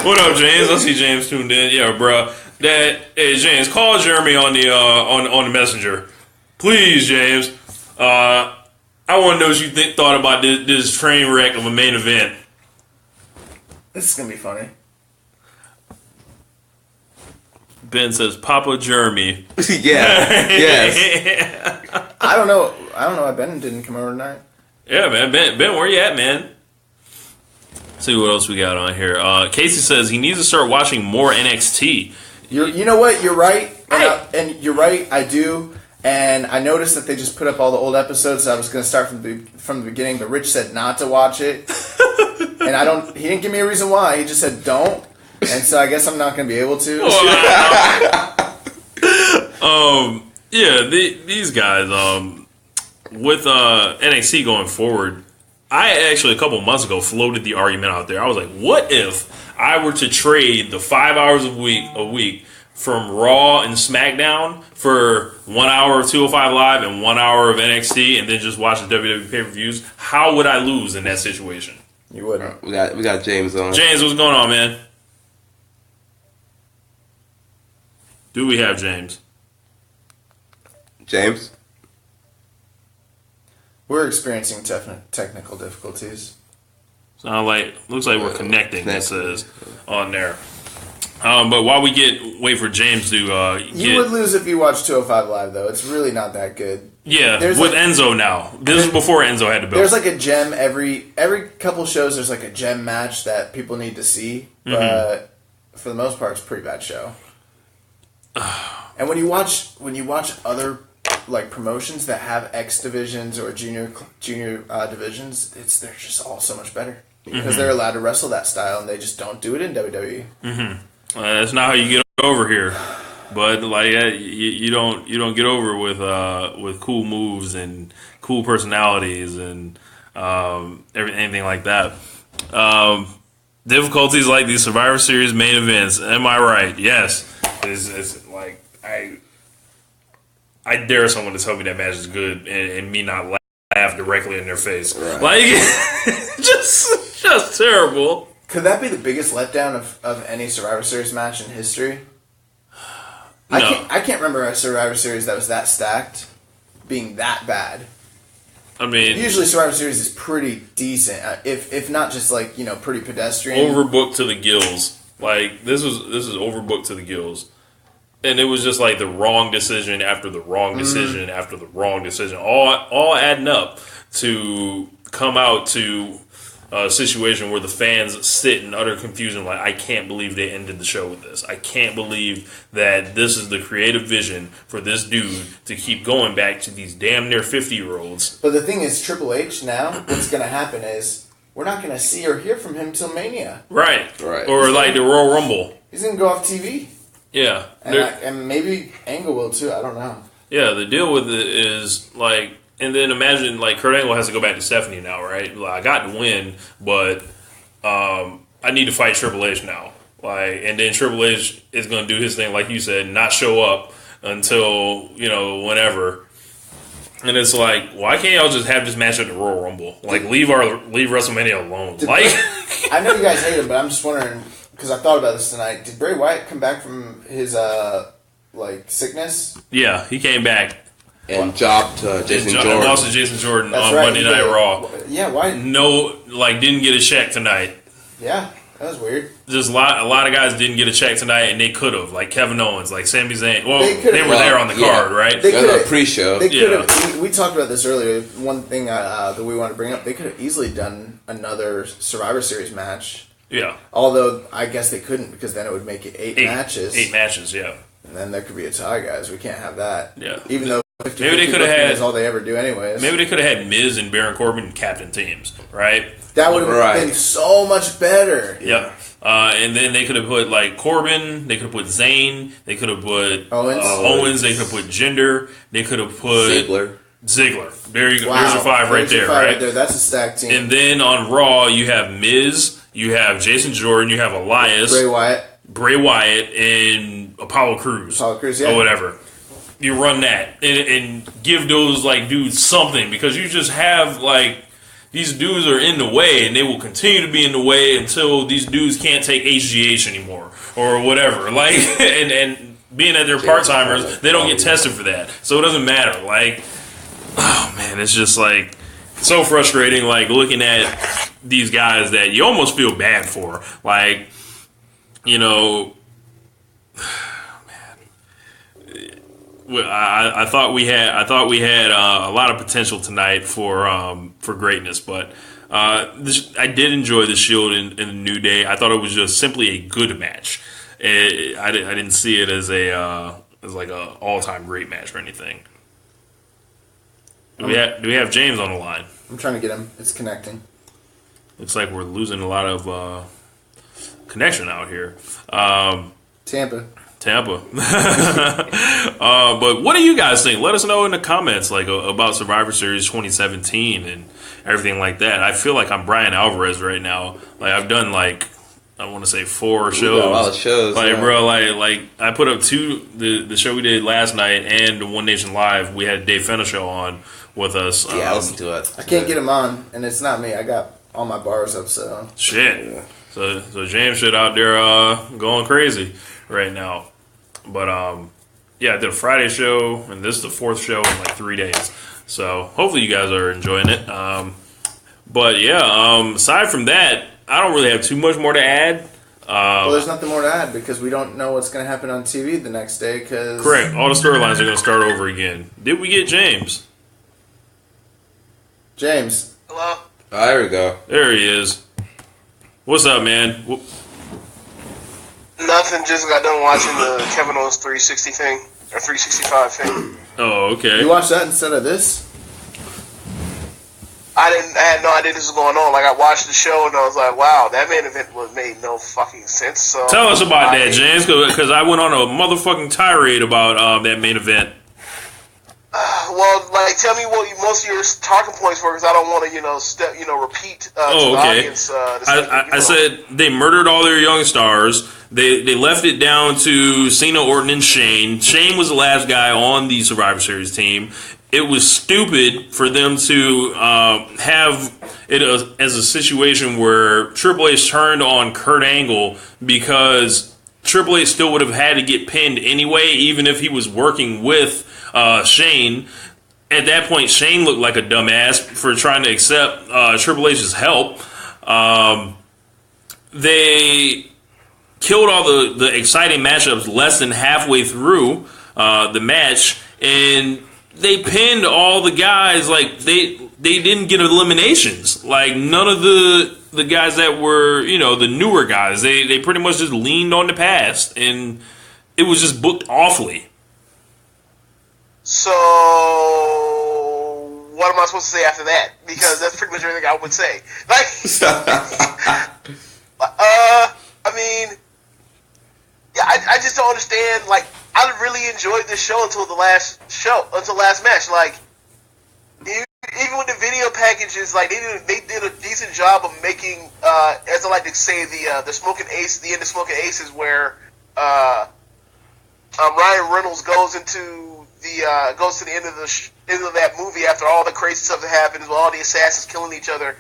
What up, James? I see James tuned in. Yeah, bro. Hey, James, call Jeremy on the on the messenger, please, James. I want to know what you thought about this train wreck of a main event. This is gonna be funny. Ben says, Papa Jeremy. Yeah. Yes. I don't know why Ben didn't come over tonight. Yeah, man. Ben, where you at, man? Let's see what else we got on here. Casey says he needs to start watching more NXT. You know what? You're right, Right. and you're right. I do, and I noticed that they just put up all the old episodes. So I was going to start from the beginning, but Rich said not to watch it, and I don't. He didn't give me a reason why. He just said don't. and so I guess I'm not going to be able to. Yeah, these guys, with NXT going forward, I actually a couple months ago floated the argument out there. I was like, what if I were to trade the 5 hours a week from Raw and SmackDown for 1 hour of 205 Live and 1 hour of NXT, and then just watch the WWE pay-per-views? How would I lose in that situation? You wouldn't. We got James on. James, what's going on, man? Do we have James? James? We're experiencing technical difficulties. Looks like we're connecting. It says on there. But while we wait for James to you would lose if you watched 205 Live, though. It's really not that good. Yeah, with Enzo now. This is before Enzo had the belt. There's like a gem every couple shows. There's like a gem match that people need to see, but for the most part, it's a pretty bad show. And when you watch other like promotions that have X divisions or junior divisions, they're just all so much better because they're allowed to wrestle that style, and they just don't do it in WWE. That's not how you get over here, but like you don't get over with cool moves and cool personalities and anything like that. Difficulties like these Survivor Series main events. Am I right? Yes. It's like I dare someone to tell me that match is good and me not laugh directly in their face. Right. Like, just terrible. Could that be the biggest letdown of any Survivor Series match in history? No. I can't remember a Survivor Series that was that stacked being that bad. I mean, usually Survivor Series is pretty decent, if not just like pretty pedestrian. Overbooked to the gills. Like this is overbooked to the gills. And it was just like the wrong decision after the wrong decision after the wrong decision, all adding up to come out to a situation where the fans sit in utter confusion. Like, I can't believe they ended the show with this. I can't believe that this is the creative vision for this dude to keep going back to these damn near 50-year-olds. But the thing is, Triple H now, what's going to happen is we're not going to see or hear from him till Mania. Right. Or like the Royal Rumble. He's going to go off TV. Yeah. And maybe Angle will too. I don't know. Yeah, the deal with it is like, and then imagine like Kurt Angle has to go back to Stephanie now, right? Like, I got to win, but I need to fight Triple H now. Like, and then Triple H is going to do his thing, like you said, not show up until whenever. And it's like, why can't y'all just have this match at the Royal Rumble? Like, leave WrestleMania alone. I know you guys hate him, but I'm just wondering. Because I thought about this tonight. Did Bray Wyatt come back from his sickness? Yeah, he came back and jobbed Jason Jordan. Lost to Jason Jordan on right. Monday Night Raw. Yeah, why? No, didn't get a check tonight. Yeah, that was weird. Just a lot of guys didn't get a check tonight, and they could have, like Kevin Owens, like Sami Zayn. Well, they were there on the card, right? They could have pre-show. They could have. We talked about this earlier. One thing that we want to bring up, they could have easily done another Survivor Series match. Yeah. Although, I guess they couldn't because then it would make it eight matches. 8 matches, yeah. And then there could be a tie, guys. We can't have that. Yeah. Even though maybe they could have had... is all they ever do anyways. Maybe they could have had Miz and Baron Corbin captain teams, right? That would have been so much better. Yep. And then they could have put, like, Corbin. They could have put Zayn. They could have put Owens. They could have put Jinder. They could have put... Ziggler. There you go. Wow. There's your 5 right there, right? That's a stacked team. And then on Raw, you have Miz... You have Jason Jordan, you have Elias, Bray Wyatt, and Apollo Crews. Or whatever. You run that and give those like dudes something, because you just have like these dudes are in the way and they will continue to be in the way until these dudes can't take HGH anymore or whatever. Like and being that they're part-timers, they don't get tested for that. So it doesn't matter. Like, oh man, it's just like so frustrating, like looking at these guys that you almost feel bad for. Like, man, I thought we had a lot of potential tonight for greatness, but I did enjoy the Shield and the New Day. I thought it was just simply a good match. I didn't see it as like a all-time great match or anything. Do we have James on the line? I'm trying to get him. It's connecting. Looks like we're losing a lot of connection out here. Tampa. But what do you guys think? Let us know in the comments, like about Survivor Series 2017 and everything like that. I feel like I'm Brian Alvarez right now. Like I've done like I want to say 4 shows. A lot of shows, like yeah. bro, like I put up 2 the show we did last night and the One Nation Live. We had Dave Fenner show on with us. Yeah, I listened to it. I can't get him on, and it's not me. I got all my bars up, so shit. Yeah. So James shit out there going crazy right now. But yeah, I did a Friday show, and this is the 4th show in like 3 days. So hopefully you guys are enjoying it. But yeah, aside from that, I don't really have too much more to add. well, there's nothing more to add because we don't know what's going to happen on TV the next day. Cause Correct. All the storylines are going to start over again. Did we get James? James. Hello? Oh, there we go. There he is. What's up, man? Nothing, just got done watching the Kevin Owens 360 thing, or 365 thing. Oh, okay. You watched that instead of this? I had no idea this was going on. Like, I watched the show and I was like, wow, that main event made no fucking sense. So Tell us about that, James, because I went on a motherfucking tirade about that main event. Well, like, tell me what most of your talking points were, because I don't want to, repeat to the audience. I said they murdered all their young stars. They left it down to Cena, Orton, and Shane. Shane was the last guy on the Survivor Series team. It was stupid for them to have it as a situation where Triple H turned on Kurt Angle because Triple H still would have had to get pinned anyway, even if he was working with Shane. At that point, Shane looked like a dumbass for trying to accept Triple H's help. They killed all the exciting matchups less than halfway through the match, and they pinned all the guys. Like they didn't get eliminations. Like none of the guys that were the newer guys. They pretty much just leaned on the past, and it was just booked awfully. So, what am I supposed to say after that? Because that's pretty much everything I would say. I mean, yeah, I just don't understand. Like, I really enjoyed this show until last match. Like, even with the video packages, like they did a decent job of making, as I like to say, the Smoking Ace, the end of Smoking Aces, where Ryan Reynolds goes to the end of that movie after all the crazy stuff that happens, with all the assassins killing each other,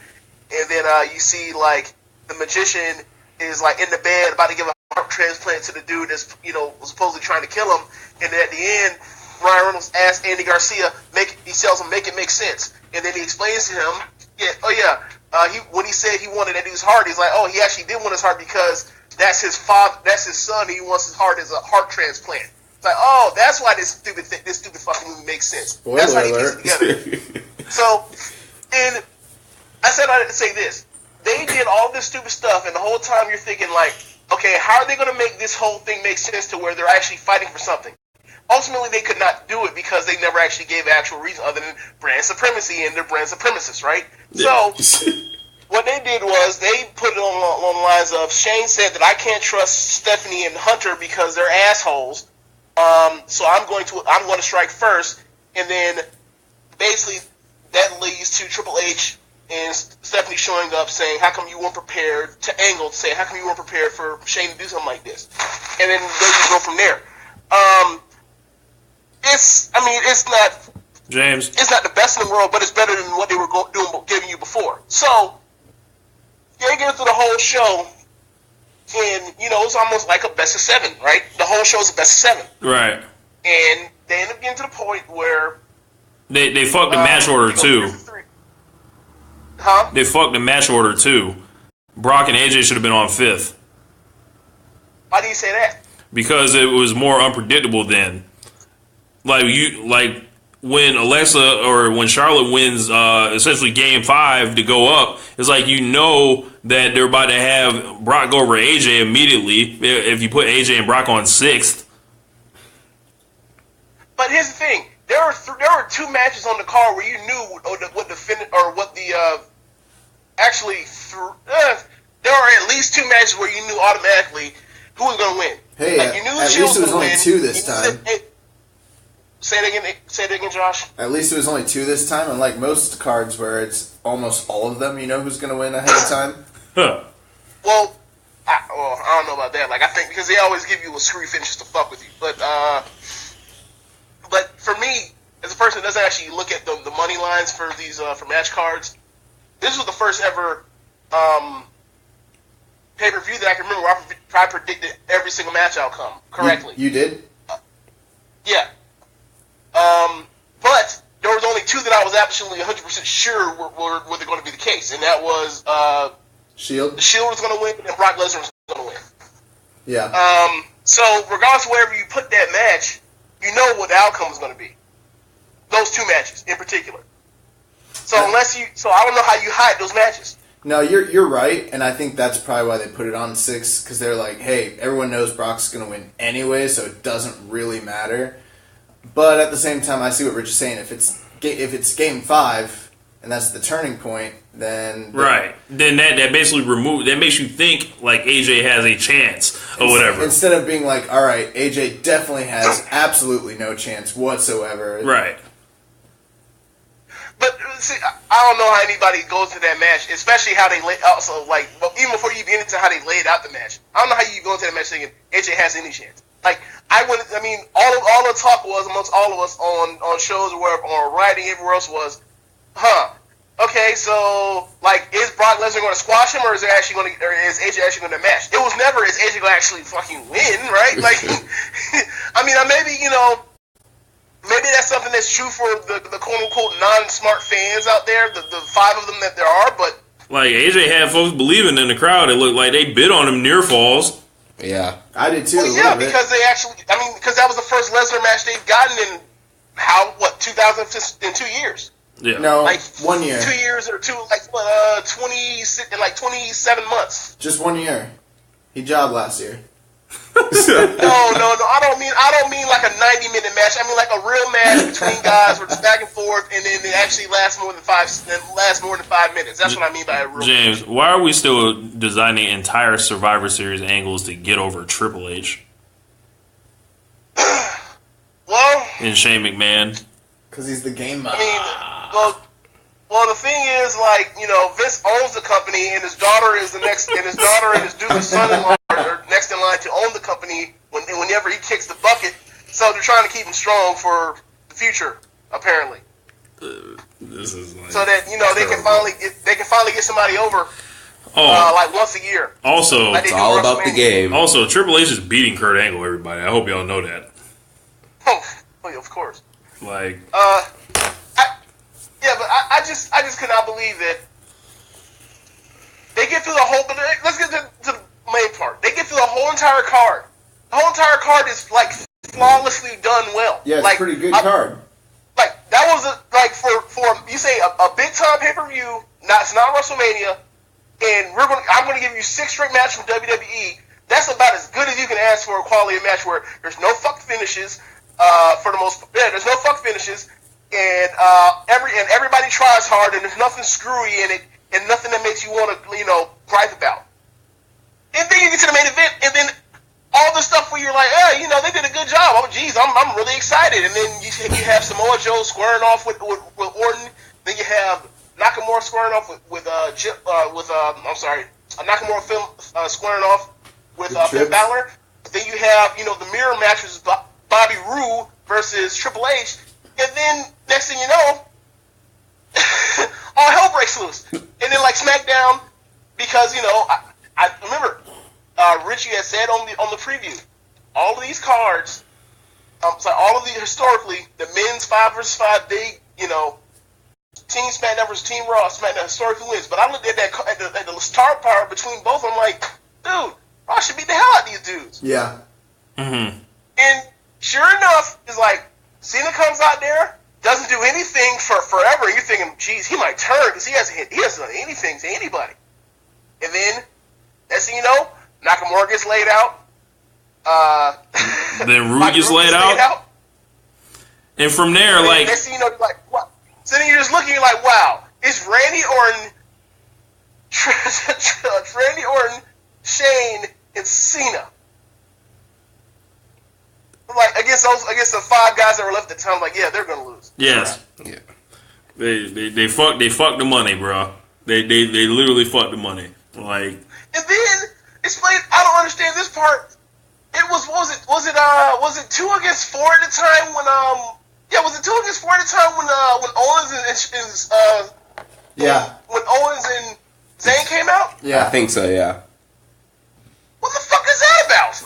and then you see like the magician is like in the bed about to give a heart transplant to the dude that's was supposedly trying to kill him, and then at the end, Ryan Reynolds asks Andy Garcia, he tells him make it make sense, and then he explains to him, when he said he wanted that dude's heart, he's like, oh, he actually did want his heart because that's his father, that's his son, and he wants his heart as a heart transplant. It's like, oh, that's why this stupid fucking movie makes sense. Spoiler That's how he alert. gets it together. So, and I said I didn't say this. They did all this stupid stuff, and the whole time you're thinking like, okay, how are they going to make this whole thing make sense to where they're actually fighting for something? Ultimately, they could not do it because they never actually gave an actual reason other than brand supremacy, and they're brand supremacists, right? Yeah. So, what they did was they put it on the lines of, Shane said that I can't trust Stephanie and Hunter because they're assholes. So I'm going to strike first, and then basically that leads to Triple H and Stephanie showing up saying, "How come you weren't prepared?" to Angle to say, "How come you weren't prepared for Shane to do something like this?" And then they just go from there. It's not James. It's not the best in the world, but it's better than what they were giving you before. So they get through the whole show. And, it's almost like a best of 7, right? The whole show's a best of 7. Right. And they end up getting to the point where... They fucked the match order, too. Huh? They fucked the match order, too. Brock and AJ should have been on 5th. Why do you say that? Because it was more unpredictable then. Like when Alexa or when Charlotte wins essentially game 5 to go up, it's like that they're about to have Brock go over AJ immediately if you put AJ and Brock on 6th. But here's the thing: there were 2 matches on the card where you knew there were at least 2 matches where you knew automatically who was going to win. Hey, like, you knew at least it was only 2 this time. Say it again, Josh. At least it was only 2 this time, unlike most cards where it's almost all of them. You know who's going to win ahead of time. Well, I don't know about that. Like, I think because they always give you a screwy finish just to fuck with you. But for me, as a person that doesn't actually look at the money lines for these for match cards, this was the first ever pay-per-view that I can remember where I predicted every single match outcome correctly. You did? Yeah. But there was only 2 that I was absolutely 100% sure were going to be the case, and that was Shield. The Shield was going to win, and Brock Lesnar was going to win. Yeah. So regardless of wherever you put that match, you know what the outcome is going to be. Those 2 matches in particular. So I don't know how you hide those matches. No, you're right, and I think that's probably why they put it on 6, because they're like, hey, everyone knows Brock's going to win anyway, so it doesn't really matter. But at the same time, I see what Rich is saying. If it's Game 5, and that's the turning point, then... Right. Then that basically that makes you think, like, AJ has a chance, or whatever. Instead of being like, all right, AJ definitely has absolutely no chance whatsoever. Right. But see, I don't know how anybody goes to that match, especially how they lay out. So, like, even before you get into how they laid out the match, I don't know how you go into that match thinking AJ has any chance. Like, all the talk was amongst all of us on shows or wherever, on writing, everywhere else was, okay, so like, is Brock Lesnar going to squash him, or is AJ actually going to match? It was never is AJ going to actually fucking win, right? Like, maybe that's something that's true for the quote-unquote non-smart fans out there, the 5 of them that there are, but... Like, AJ had folks believing in the crowd. It looked like they bid on him near falls. Yeah. I did too. Well, yeah, because they actually... because that was the first Lesnar match they've gotten in, 2 years? Yeah. No, like 1 year. 2 years or 27 months. Just 1 year. He jobbed last year. No. I don't mean like a 90-minute match. I mean like a real match between guys where it's back and forth, and then it actually lasts more than 5 minutes. That's what I mean by a real James, match. why are we still designing entire Survivor Series angles to get over Triple H? Well, and Shane McMahon. Because he's the game man. Well, the thing is, like, Vince owns the company, and his daughter is the next, and his daughter and his son-in-law are next in line to own the company whenever he kicks the bucket. So they're trying to keep him strong for the future, apparently. This is like so that they can finally get somebody over, like once a year. Also, it's all about the game. Also, Triple H is beating Kurt Angle. Everybody, I hope y'all know that. Oh, of course. Like, yeah, but I just could not believe that they get through the whole. But let's get to the main part. They get through the whole entire card. The whole entire card is like flawlessly done well. Yeah, it's like, a pretty good card. Like that was for you say a big time pay-per-view. It's not WrestleMania, and I'm going to give you 6 straight matches from WWE. That's about as good as you can ask for a quality of match where there's no fuck finishes. For the most, there's no fuck finishes. And everybody tries hard, and there's nothing screwy in it, and nothing that makes you want to, gripe about. And then you get to the main event, and then all the stuff where you're like, they did a good job. Oh, geez, I'm really excited. And then you have Samoa Joe squaring off with Orton. Then you have Nakamura squaring off with Nakamura squaring off with Finn Balor. Then you have the mirror match with Bobby Roode versus Triple H. And then, next thing you know, all hell breaks loose. And then, like, SmackDown, because, I remember Richie had said on the preview, all of these cards, historically, the men's 5 versus 5 big, Team SmackDown versus Team Raw, SmackDown historically wins. But I looked at that at the star power between both. I'm like, dude, Raw should beat the hell out of these dudes. Yeah. Mm-hmm. And sure enough, it's like, Cena comes out there, doesn't do anything for forever. You're thinking, geez, he might turn because he hasn't done anything to anybody. And then, next thing you know, Nakamura gets laid out. Then Roode gets laid out. And from there, and next thing you know, you're like, what? So then you're just looking, you're like, wow, is Randy Orton Shane, and Cena. Like against the 5 guys that were left at the time, like yeah, they're gonna lose. Yes. Yeah. They fucked the money, bro. They literally fucked the money. Like, and then explain. I don't understand this part. It was it 2 against 4 at the time when was it 2 against 4 at the time when Owens when Owens and Zayn came out? Yeah, I think so. Yeah. What the fuck is that about?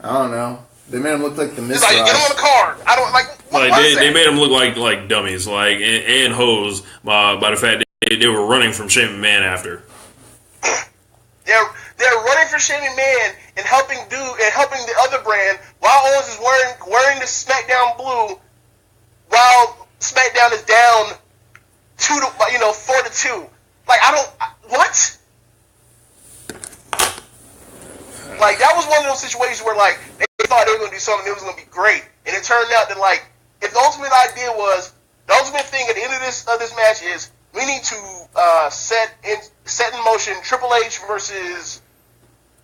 I don't know. They made him look like the It's Mr. like get him on the card. I don't like. What was they that? made them look like dummies, like and hoes by the fact that they were running from Shane McMahon after. They're running for Shane McMahon and helping the other brand while Owens is wearing the SmackDown blue, while SmackDown is down 4-2. Like what? Like that was one of those situations where like they thought they were gonna do something that was gonna be great, and it turned out that like if the ultimate thing at the end of this match is we need to set in motion Triple H versus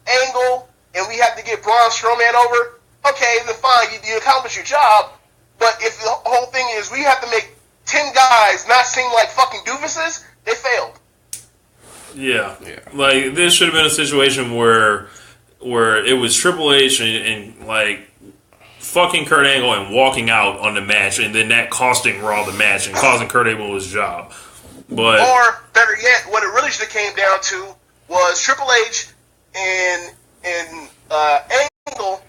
Angle, and we have to get Braun Strowman over. Okay, then fine, you accomplish your job. But if the whole thing is we have to make 10 guys not seem like fucking doofuses, they failed. Yeah. Like this should have been a situation where it was Triple H and like fucking Kurt Angle and walking out on the match, and then that costing Raw the match and causing Kurt Angle his job. But or better yet, what it really should have came down to was Triple H and Angle.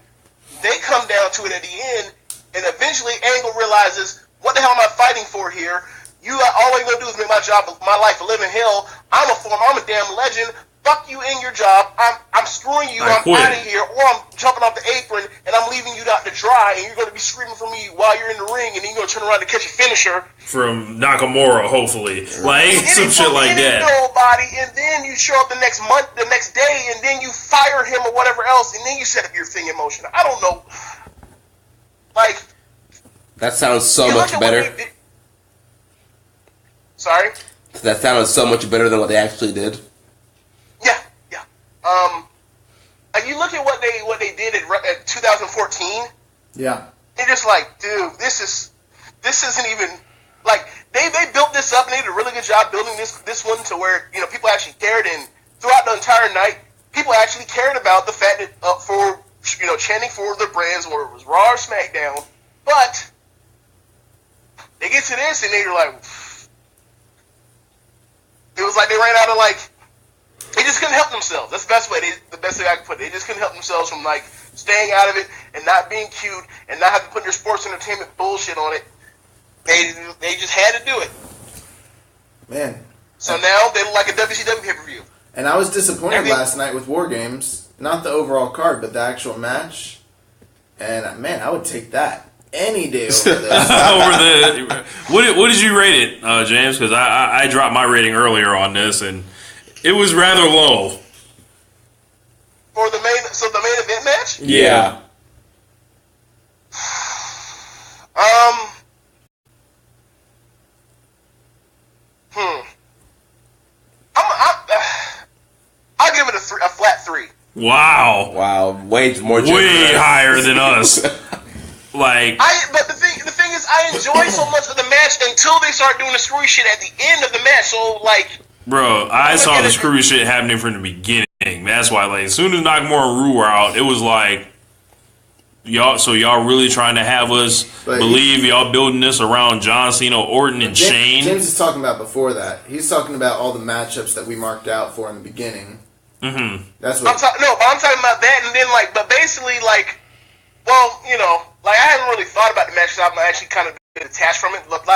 They come down to it at the end, and eventually Angle realizes, what the hell am I fighting for here? All you're gonna do is make my life a living hell. I'm a damn legend. Fuck you in your job. I'm screwing you. I'm out of here, or I'm jumping off the apron and I'm leaving you out to dry, and you're gonna be screaming for me while you're in the ring, and then you're gonna turn around to catch a finisher from Nakamura, hopefully, like some shit like that. Nobody, and then you show up the next day, and then you fire him or whatever else, and then you set up your thing in motion. I don't know. Like that sounds so much better. Sorry. That sounded so much better than what they actually did. Yeah. You look at what they did in 2014. Yeah. They're just like, dude, this isn't even like they built this up and they did a really good job building this one to where people actually cared, and throughout the entire night people actually cared about the fact that for chanting for their brands, whether it was Raw or SmackDown, but they get to this and they're like. It was like they ran out of they just couldn't help themselves. That's the best way I can put it. They just couldn't help themselves from staying out of it and not being cute and not having to put their sports entertainment bullshit on it. They just had to do it. Man. So now they look like a WCW pay-per-view. And I was disappointed last night with War Games. Not the overall card, but the actual match. And man, I would take that any day over this. What did you rate it, James? Because I dropped my rating earlier on this, and it was rather low. For the main event match? Yeah. I'll give it a flat 3. Wow, way higher than us. But the thing is, I enjoy so much of the match until they start doing the screwy shit at the end of the match. So bro, I saw the screwy shit happening from the beginning. That's why, as soon as Nakamura and Rue were out, it was like, y'all. So y'all really trying to have us believe y'all building this around John Cena, Orton, and Shane? James is talking about before that. He's talking about all the matchups that we marked out for in the beginning. Mm-hmm. That's what. I'm talking about that, and then but basically I haven't really thought about the match. I'm actually kind of detached from it. Look,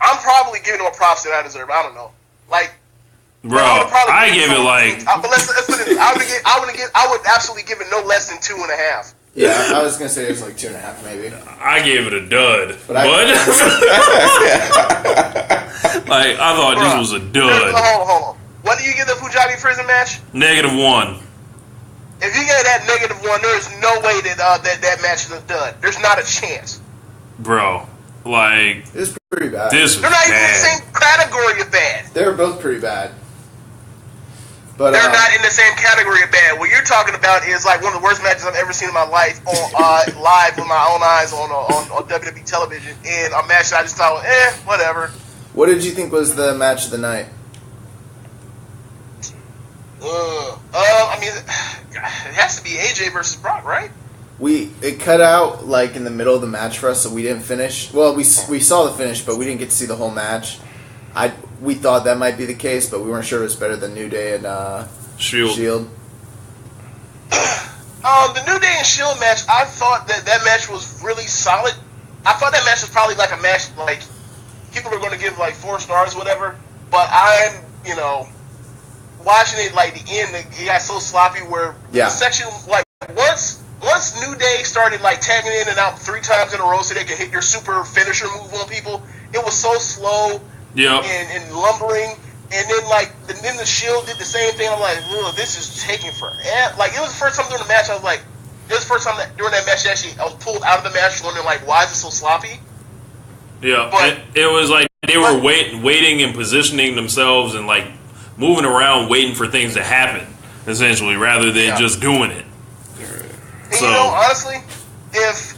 I'm probably giving them a props that I deserve. I don't know, bro. I give it But let's put it. I would absolutely give it no less than 2.5. Yeah, I was gonna say it was 2.5 maybe. I gave it a dud, but I thought this was a dud. Hold on. What do you give the Punjabi prison match? -1. If you get that -1, there is no way that match is a dud. There's not a chance. Bro, it's pretty bad. This was They're not even in the bad. same category of bad. They're both pretty bad. But they're not in the same category of bad. What you're talking about is like one of the worst matches I've ever seen in my life on live with my own eyes on WWE television, and a match that I just thought, whatever. What did you think was the match of the night? I mean, it has to be AJ versus Brock, right? It cut out like in the middle of the match for us, so we didn't finish. Well, we saw the finish, but we didn't get to see the whole match. We thought that might be the case, but we weren't sure it was better than New Day and Shield. The New Day and Shield match, I thought that match was really solid. I thought that match was probably like a match like people are going to give like 4 stars, or whatever. But I'm, watching it like the end, it got so sloppy where the section like once New Day started like tagging in and out 3 times in a row so they could hit your super finisher move on people, it was so slow. And lumbering, and then the Shield did the same thing. I'm like, this is taking forever. Like, it was the first time during the match I was like, it was the first time during that match actually I was pulled out of the match wondering like, why is it so sloppy? Yeah, but it was like they were waiting and positioning themselves and like moving around, waiting for things to happen, essentially, rather than just doing it. And honestly, if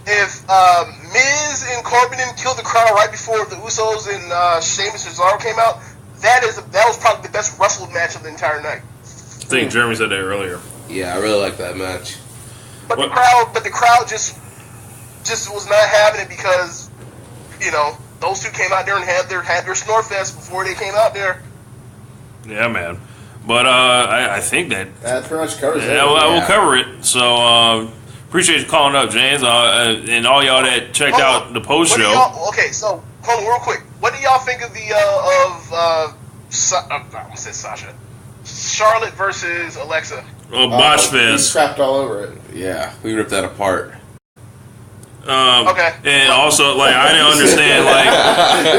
Miz and Corbin killed the crowd right before the Usos and Sheamus and Cesaro came out, that was probably the best wrestled match of the entire night. I think Jeremy said that earlier. Yeah, I really like that match. But the crowd just was not having it because those two came out there and had their snore fest before they came out there. Yeah, man. But I think that pretty much covers it. I will cover it. So. Appreciate you calling up, James, and all y'all that checked out the post show. Okay, so hold on real quick. What do y'all think of I said Sasha, Charlotte versus Alexa? Botch fest. We crapped all over it. Yeah, we ripped that apart. Okay. And also, like, I didn't understand, like...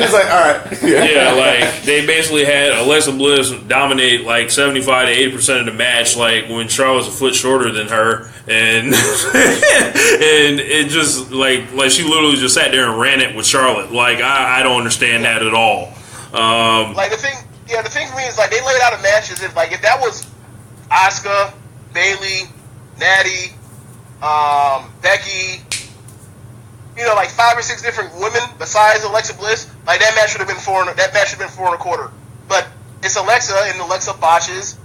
He's like, all right. Yeah, like, they basically had Alexa Bliss dominate, like, 75 to 80% of the match, like, when Charlotte's a foot shorter than her, and and it just, like she literally just sat there and ran it with Charlotte. Like, I don't understand that at all. The thing for me is, like, they laid out a match as if that was Asuka, Bayley, Natty, Becky... like 5 or 6 different women besides Alexa Bliss. Like that match should have been 4 and a quarter. But it's Alexa, and Alexa botches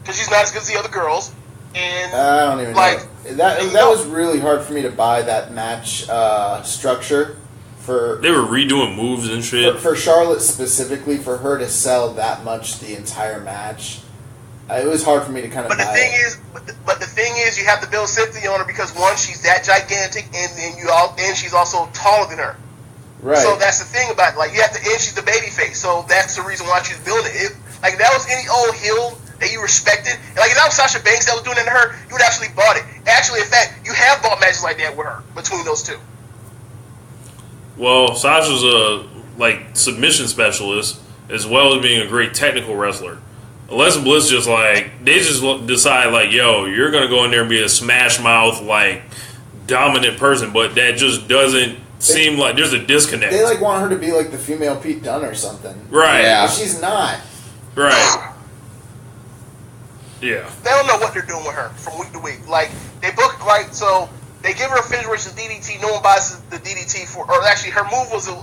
because she's not as good as the other girls. And I don't even know. That was really hard for me to buy that match structure for. They were redoing moves and shit for Charlotte specifically. For her to sell that much the entire match, it was hard for me to kind of. But the thing is, you have to build sympathy on her because one, she's that gigantic, and she's also taller than her. Right. So that's the thing about it. Like you have to, and she's the baby face, so that's the reason why she's building it. Like if that was any old heel that you respected, like if that was Sasha Banks that was doing it to her, you would actually bought it. Actually, in fact, you have bought matches like that with her between those two. Well, Sasha's a submission specialist as well as being a great technical wrestler. Alexa Bliss just they just decide yo, you're gonna go in there and be a smash mouth dominant person, but that just doesn't seem like there's a disconnect. They want her to be like the female Pete Dunne or something, right? Yeah, but she's not. Right. Yeah. They don't know what they're doing with her from week to week. Like they book so. They give her a finish which is DDT. No one buys the DDT for, or actually, her move was the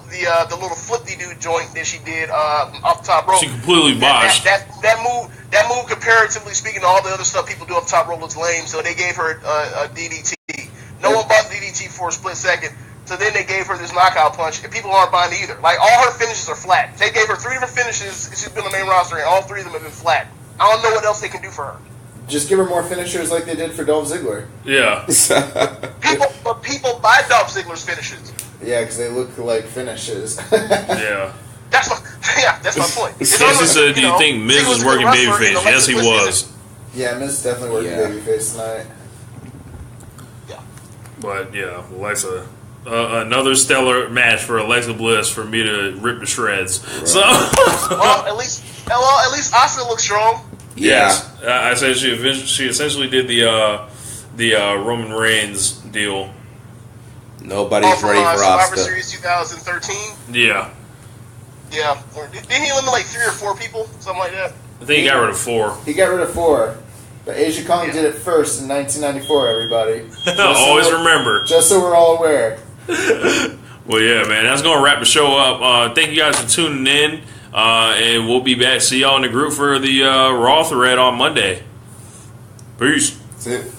little flip-de-doo joint that she did off the top rope. She completely botched. That move, comparatively speaking to all the other stuff people do off the top rope, looks lame. So they gave her a DDT. No one bought the DDT for a split second. So then they gave her this knockout punch, and people aren't buying it either. Like all her finishes are flat. They gave her 3 different finishes. She's been on the main roster, and all 3 of them have been flat. I don't know what else they can do for her. Just give her more finishers like they did for Dolph Ziggler. Yeah. People buy Dolph Ziggler's finishes. Yeah, because they look like finishes. Yeah. That's my point. Jesse said, do you think Miz was working babyface? Yes, he was. Yeah, Miz definitely working babyface tonight. Yeah. But, yeah, Alexa... another stellar match for Alexa Bliss for me to rip to shreds. Right. So, at least Asuka looks strong. Yes, I said she essentially did the Roman Reigns deal. Nobody's ready for Survivor Asuka. Series 2013. Yeah. Yeah. Didn't he eliminate 3 or 4 people, something like that? I think he got rid of 4. He got rid of 4. But Asia Kong did it first in 1994, everybody. Always remember. Just so we're all aware. Well, yeah, man. That's going to wrap the show up. Thank you guys for tuning in. And we'll be back. See y'all in the group for the Raw thread on Monday. Peace. That's it.